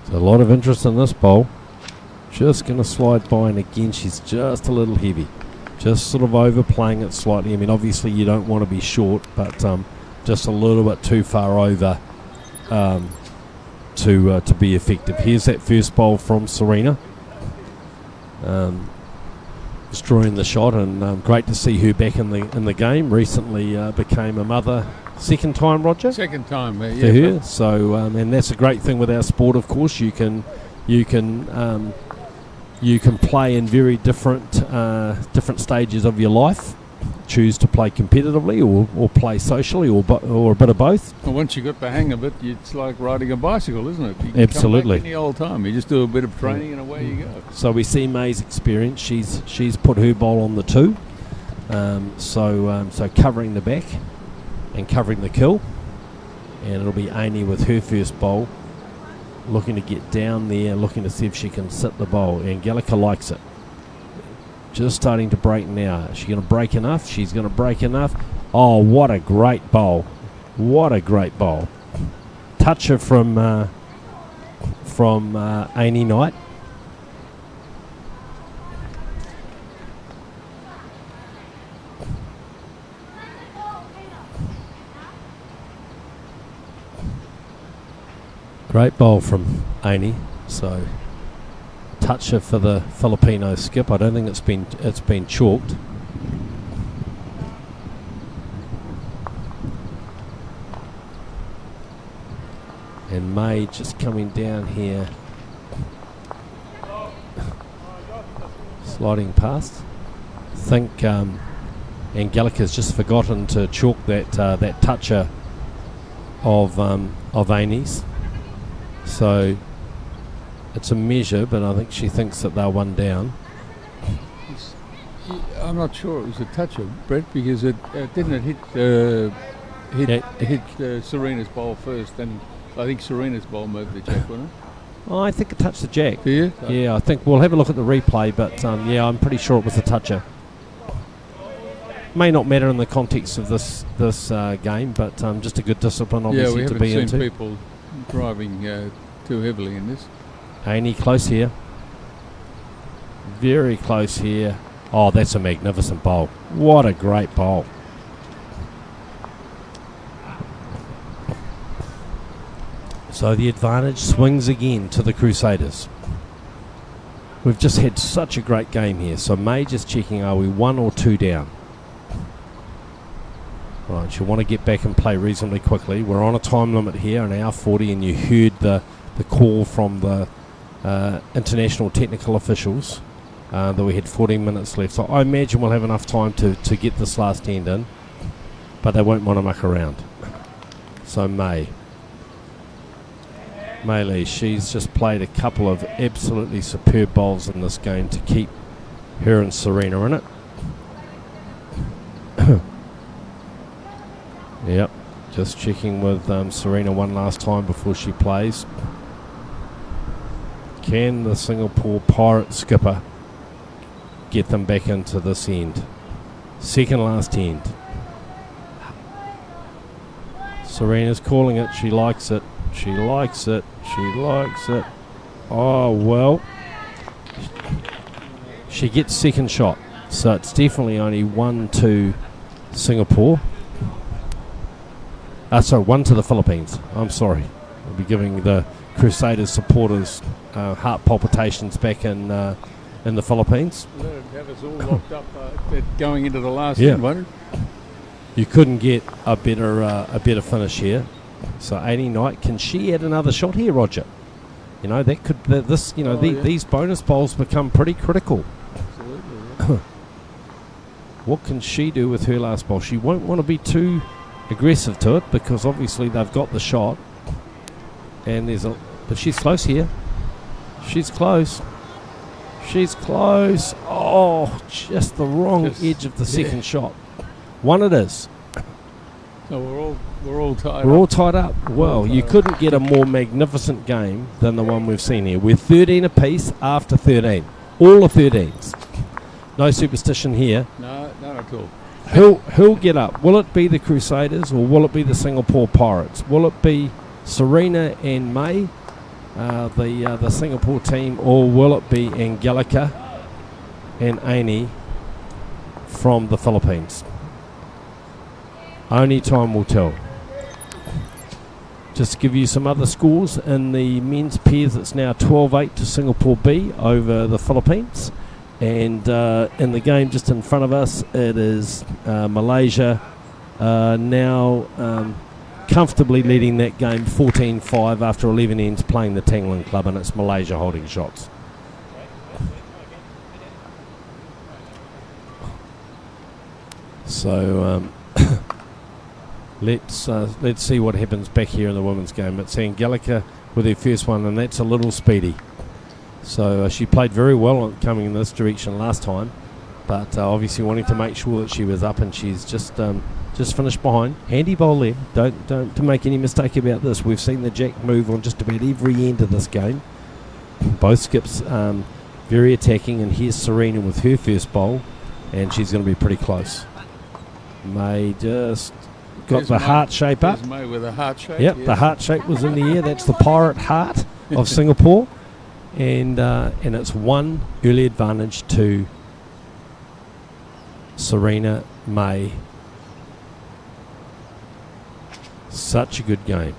So a lot of interest in this bowl. Just going to slide by, and again she's just a little heavy. Just sort of overplaying it slightly. I mean, obviously you don't want to be short, but just a little bit too far over to be effective. Here's that first bowl from Serena. Destroying the shot, and great to see her back in the game. Recently became a mother, second time, Roger? Second time, for yeah. her. So and that's a great thing with our sport, of course. You can play in very different stages of your life. Choose to play competitively or play socially or a bit of both. Well, once you got the hang of it, it's like riding a bicycle, isn't it? You can Absolutely. come back any old time. You just do a bit of training and away you go. So we see May's experience. She's put her bowl on the 2. So covering the back and covering the kill. And it'll be Amy with her first bowl, looking to get down there, looking to see if she can sit the bowl. Angelica likes it. Just starting to break now. Is she going to break enough? She's going to break enough. Oh, what a great bowl. What a great bowl. Toucher from Amy Knight. Great bowl from Amy. So toucher for the Filipino skip. I don't think it's been chalked. And May just coming down here, sliding past. I think Angelica's just forgotten to chalk that toucher of Amy's. So it's a measure, but I think she thinks that they're one down. I'm not sure it was a toucher, Brett, because it didn't hit Serena's bowl first, and I think Serena's bowl moved the jack, wasn't it? Oh, I think it touched the jack. Do you? Yeah, I think we'll have a look at the replay, but yeah, I'm pretty sure it was a toucher. May not matter in the context of this game, but just a good discipline, obviously, to be into. Yeah, we haven't seen people driving too heavily in this. Amy close here. Very close here. Oh, that's a magnificent bowl. What a great bowl. So the advantage swings again to the Crusaders. We've just had such a great game here. So May just checking, are we 1 or 2 down? Right, she'll want to get back and play reasonably quickly. We're on a time limit here, an hour 40, and you heard the call from the international technical officials that we had 14 minutes left. So I imagine we'll have enough time to get this last end in, but they won't want to muck around. So May Lee, she's just played a couple of absolutely superb bowls in this game to keep her and Serena in it. Yep, just checking with Serena one last time before she plays. Can the Singapore Pirate skipper get them back into this end? Second last end. Serena's calling it, she likes it. She likes it. She likes it. Oh, well. She gets second shot. So it's definitely only 1-2 Singapore. Sorry, 1 to the Philippines. I'm sorry. I'll be giving the Crusaders supporters heart palpitations back in the Philippines. That'd have us all locked up going into the last Yeah. end, won't it? You couldn't get a better finish here. So 80 Knight, can she add another shot here, Roger? You know, that could this. You know, Yeah. these bonus bowls become pretty critical. Absolutely. Yeah. What can she do with her last bowl? She won't want to be too aggressive to it because obviously they've got the shot. And but she's close here. She's close. She's close. Oh, just the wrong edge of the second shot. One it is. So we're all tied. We're up. all tied up. Well, you couldn't get a more magnificent game than the one we've seen here. We're 13 apiece after 13. All the 13s. No superstition here. No, none at all. Who'll get up? Will it be the Crusaders or will it be the Singapore Pirates? Will it be Serena and May, the Singapore team, or will it be Angelica and Aini from the Philippines? Only time will tell. Just to give you some other scores in the men's pairs, it's now 12-8 to Singapore B over the Philippines. And in the game just in front of us, it is Malaysia now comfortably leading that game 14-5 after 11 ends playing the Tangling Club, and it's Malaysia holding shots. So let's see what happens back here in the women's game. It's Angelica with her first one, and that's a little speedy. So she played very well coming in this direction last time, but obviously wanting to make sure that she was up, and she's just finished behind. Handy bowl there. Don't make any mistake about this. We've seen the jack move on just about every end of this game. Both skips very attacking, and here's Serena with her first bowl, and she's going to be pretty close. May just got There's the May. heart shape up. There's May with a heart shape. Yep, yeah. the heart shape was in the air. That's the pirate heart of Singapore. And it's one early advantage to Serena May. Such a good game.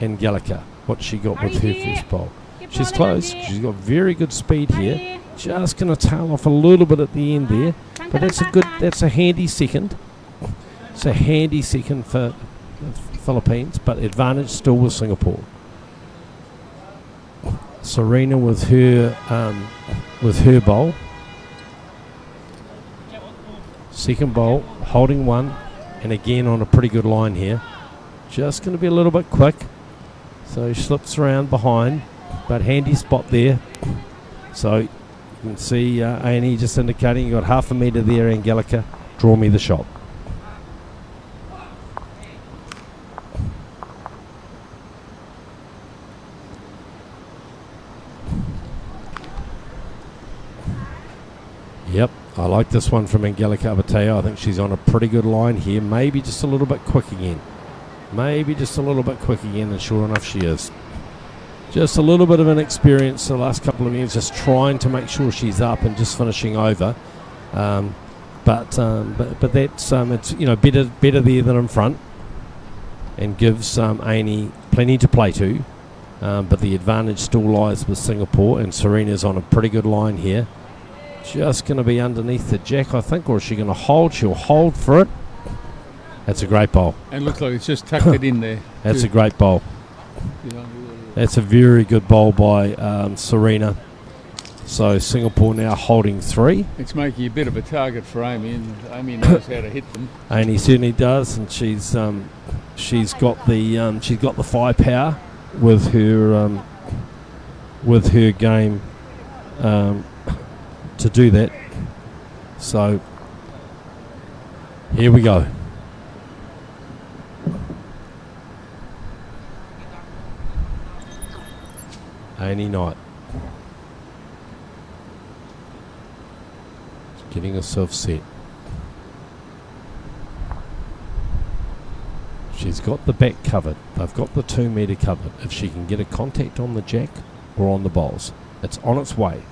Angelica, what she got with her first bowl. She's close. She's got very good speed here. Just going to tail off a little bit at the end there. But that's a handy second. It's a handy second for the Philippines, but advantage still with Singapore. Serena with her bowl. Second bowl, holding one, and again on a pretty good line here. Just going to be a little bit quick. So he slips around behind, but handy spot there. So you can see A&E just indicating you got half a metre there, Angelica. Draw me the shot. Yep, I like this one from Angelica Abateo. I think she's on a pretty good line here. Maybe just a little bit quick again. And sure enough she is. Just a little bit of inexperience the last couple of years, just trying to make sure she's up and just finishing over. But that's it's better there than in front, and gives Aini plenty to play to. But the advantage still lies with Singapore, and Serena's on a pretty good line here. Just going to be underneath the jack, I think, or is she going to hold? She'll hold for it. That's a great bowl. And looks like it's just tucked it in there. That's a great bowl. You know, That's a very good bowl by Serena. So Singapore now holding 3. it's making a bit of a target for Amy, and Amy knows how to hit them. And he certainly does, and she's got the firepower with her game to do that. So here we go. Amy Knight. Getting herself set. She's got the back covered. They've got the 2 metre covered. If she can get a contact on the jack or on the bowls, it's on its way.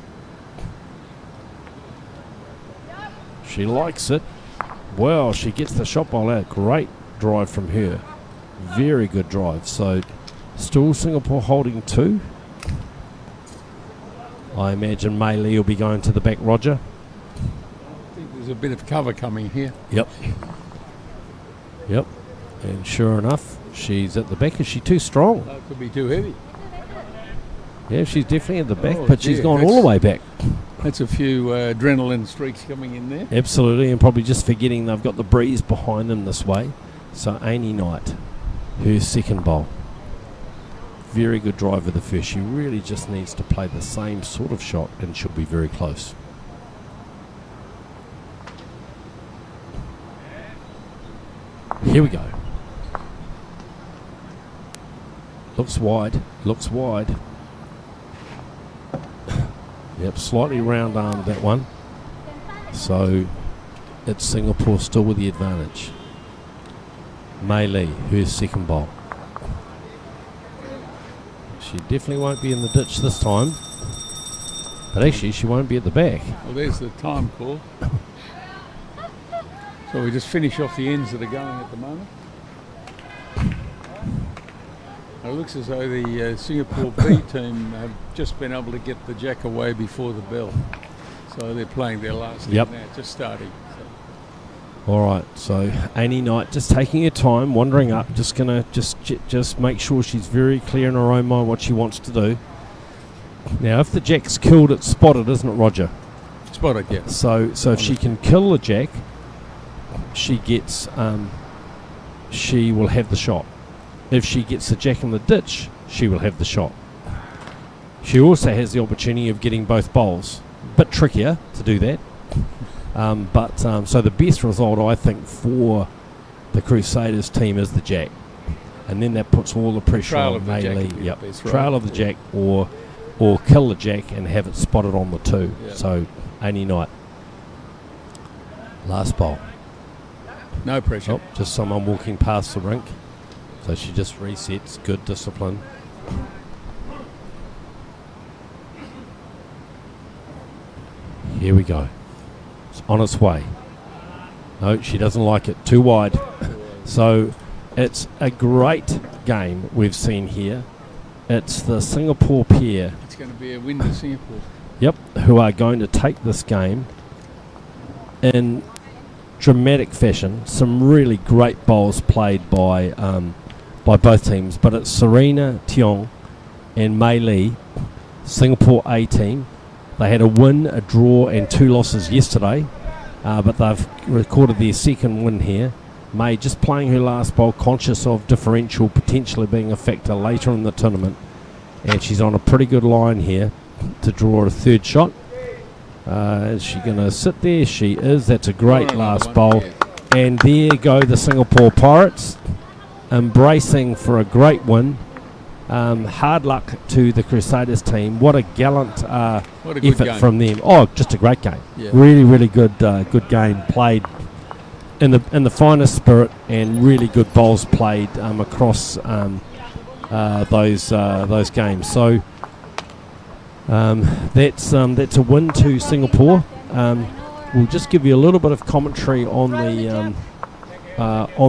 She likes it. Well, she gets the shot ball out. Great drive from her. Very good drive. So still Singapore holding 2. I imagine Mei Lee will be going to the back, Roger. I think there's a bit of cover coming here. Yep. Yep. And sure enough, she's at the back. Is she too strong? That could be too heavy. Yeah, she's definitely at the back, Oh, but she's dear, gone all the way back. That's a few adrenaline streaks coming in there. Absolutely, and probably just forgetting they've got the breeze behind them this way. So Amy Knight, her second bowl. Very good drive of the first. She really just needs to play the same sort of shot and she'll be very close. Here we go. Looks wide, looks wide. Yep, slightly round armed that one. So it's Singapore still with the advantage. Mei Lee, her second bowl. She definitely won't be in the ditch this time. But actually, she won't be at the back. Well, there's the time call. So we just finish off the ends that are going at the moment. It looks as though the Singapore B team have just been able to get the jack away before the bell. So they're playing their last Yep. end now, just starting. All right, so Amy Knight just taking her time, wandering up, just gonna just make sure she's very clear in her own mind what she wants to do. Now, if the jack's killed, it's spotted, isn't it, Roger? Spotted, yeah. So if she can kill the jack, she gets she will have the shot. If she gets the jack in the ditch, she will have the shot. She also has the opportunity of getting both bowls. Bit trickier to do that. So the best result, I think, for the Crusaders team is the jack. And then that puts all the pressure Trail on of the Mei jack Lee. would be Yep. the best, right? Trail of the jack or kill the jack and have it spotted on the 2. Yeah. So Amy Knight. Last bowl. No pressure. Oh, just someone walking past the rink. So she just resets. Good discipline. Here we go. It's on its way. No, she doesn't like it. Too wide. So it's a great game we've seen here. It's the Singapore pair, It's going to be a win to Singapore. yep, who are going to take this game in dramatic fashion. Some really great bowls played by both teams, but it's Serena Tiong and Mei Lee, Singapore A team. They had a win, a draw and 2 losses yesterday, but they've recorded their second win here. Mei just playing her last bowl, conscious of differential potentially being a factor later in the tournament, and she's on a pretty good line here to draw a third shot. Is she going to sit there? She is. That's a great last bowl. And there go the Singapore Pirates, embracing for a great win. Hard luck to the Crusaders team. What a gallant What a good effort game. from them. Oh, just a great game. Yeah. Really, really good game played in the finest spirit, and really good bowls played across those games. So that's a win to Singapore. We'll just give you a little bit of commentary on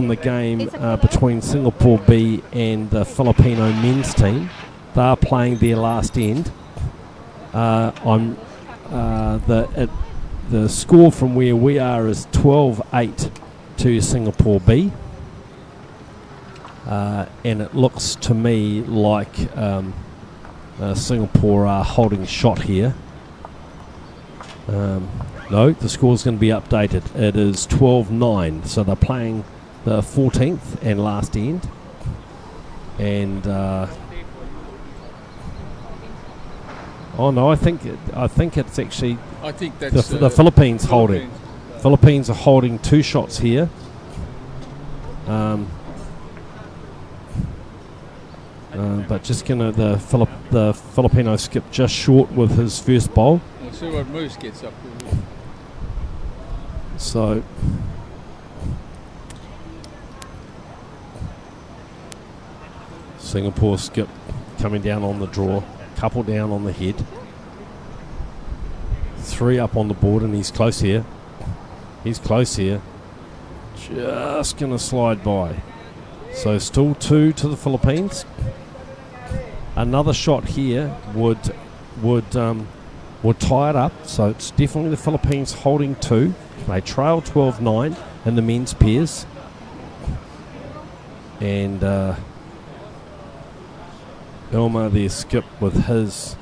the game between Singapore B and the Filipino men's team. They are playing their last end. The score from where we are is 12-8 to Singapore B. And it looks to me like Singapore are holding shot here. No, the score's going to be updated. It is 12-9, so they're playing the 14th and last end. And oh no, I think it's actually I think that's the Philippines holding. Philippines are holding 2 shots here. But just gonna the Filipino skip just short with his first bowl. We'll see what Moose gets up to. So Singapore skip coming down on the draw, couple down on the head, 3 up on the board, and he's close here. He's close here. Just going to slide by. So still 2 to the Philippines. Another shot here would tie it up. So it's definitely the Philippines holding 2. They trail 12-9 in the men's pairs. And Elmer there skip with his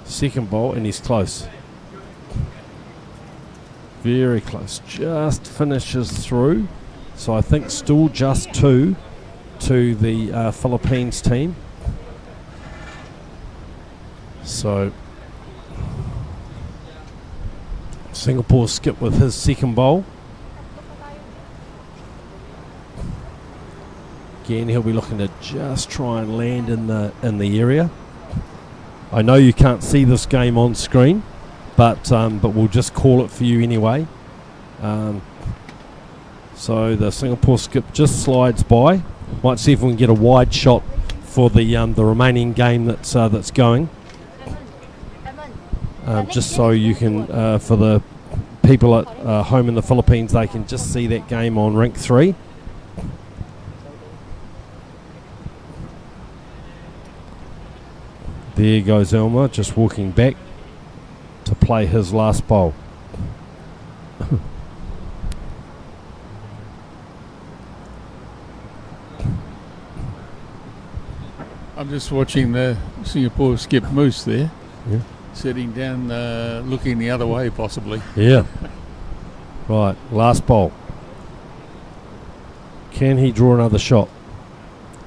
second bowl, and he's close. Very close. Just finishes through. So I think still just 2 to the Philippines team. So Singapore skip with his second bowl. Again, he'll be looking to just try and land in the area. I know you can't see this game on screen, but we'll just call it for you anyway. So the Singapore skip just slides by. Might see if we can get a wide shot for the remaining game that's going. Just so you can, for the people at home in the Philippines, they can just see that game on Rink 3. There goes Elmer, just walking back to play his last bowl. I'm just watching the Singapore skip Moose there, Yeah. sitting down, looking the other way possibly. Yeah. Right, last bowl. Can he draw another shot?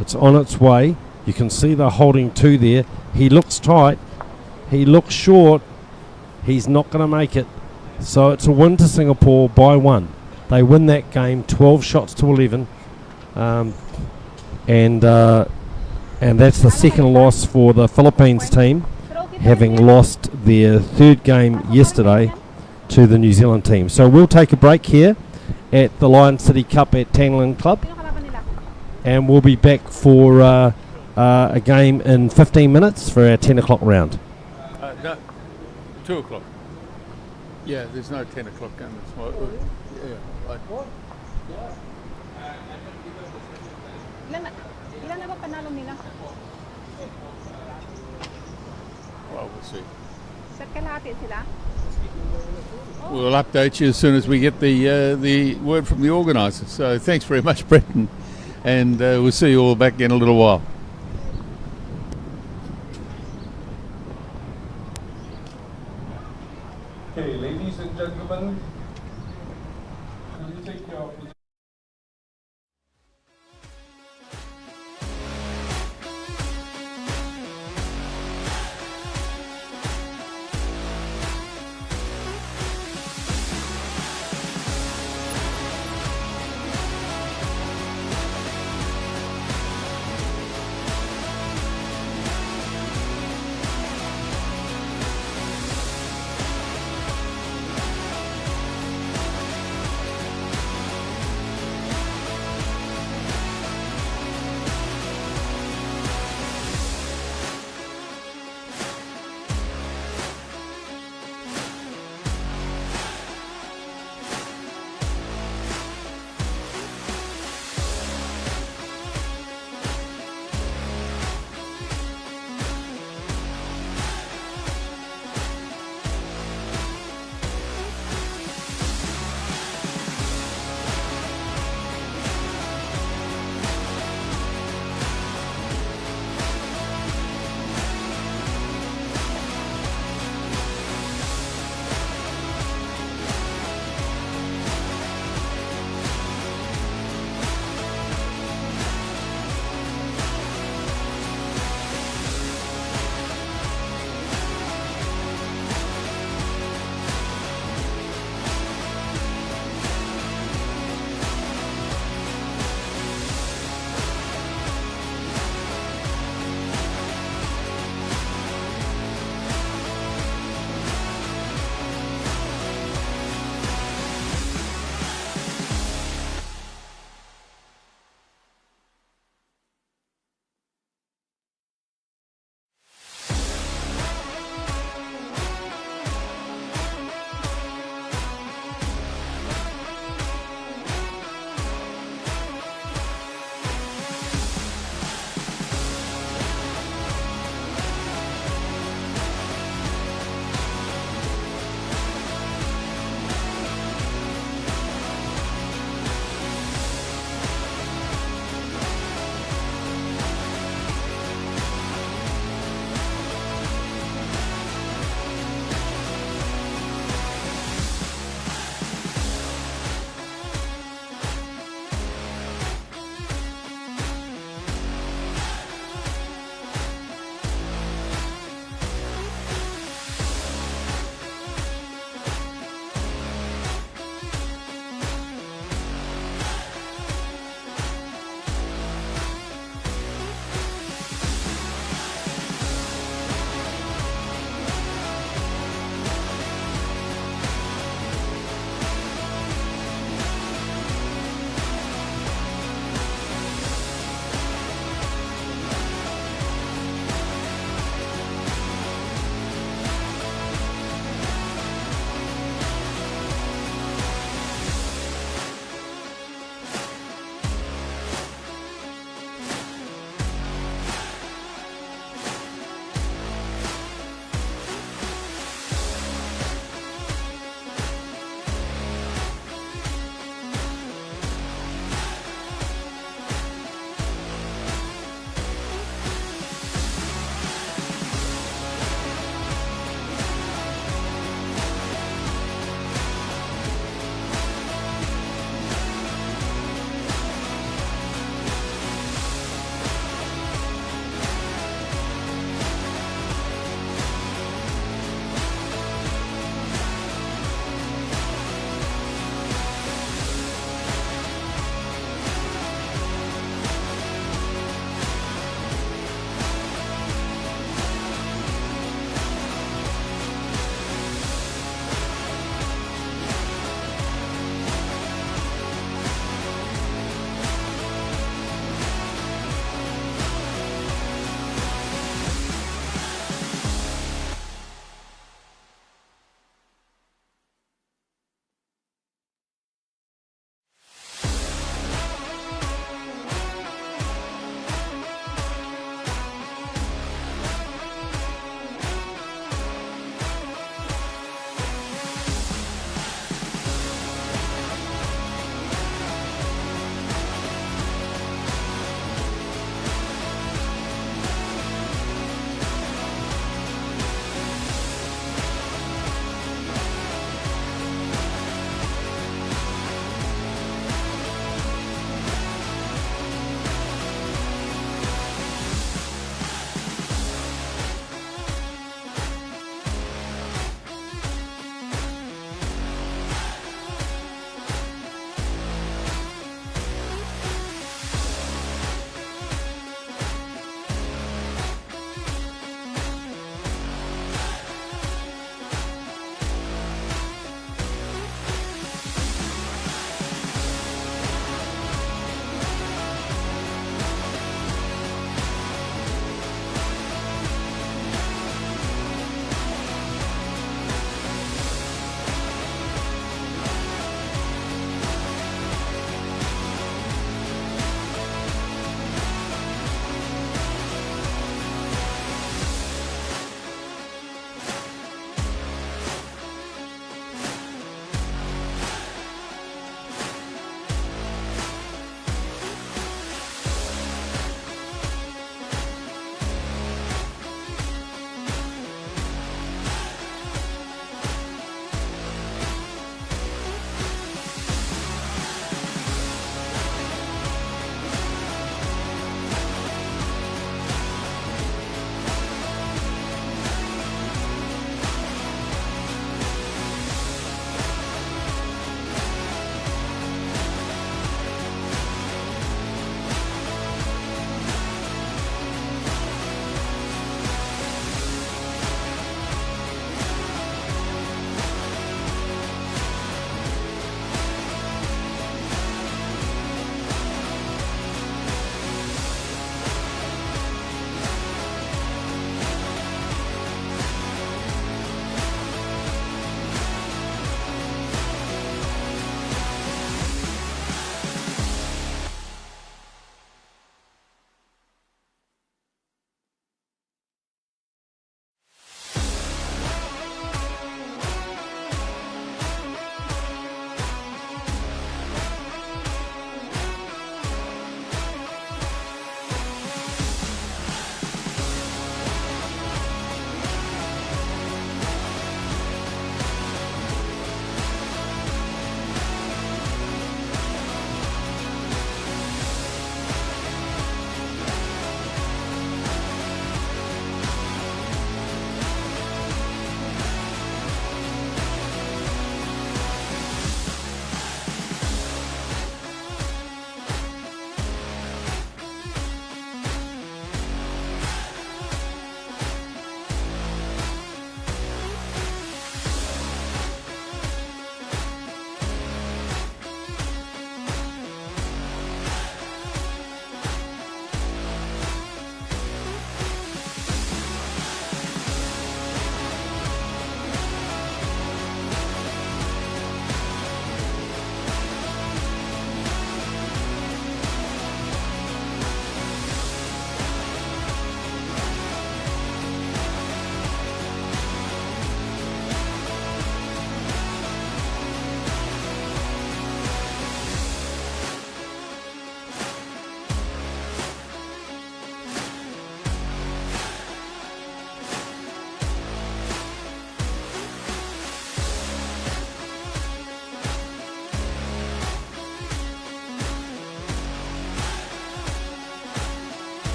It's on its way. You can see they're holding 2 there. He looks tight. He looks short. He's not going to make it. So it's a win to Singapore by 1. They win that game 12 shots to 11. And that's the second loss for the Philippines team, having lost their 3rd game yesterday to the New Zealand team. So we'll take a break here at the Lion City Cup at Tanglin Club, Sino kalaban nila? and we'll be back for a game in 15 minutes for our 10 o'clock round. No, 2 o'clock. Yeah, there's no 10 o'clock game. Ilan na ba panalo nila? Well, we'll see. Sa kalahati sila? We'll update you as soon as we get the word from the organisers. So thanks very much, Brenton, and we'll see you all back in a little while. Okay, ladies and gentlemen, will you take your position?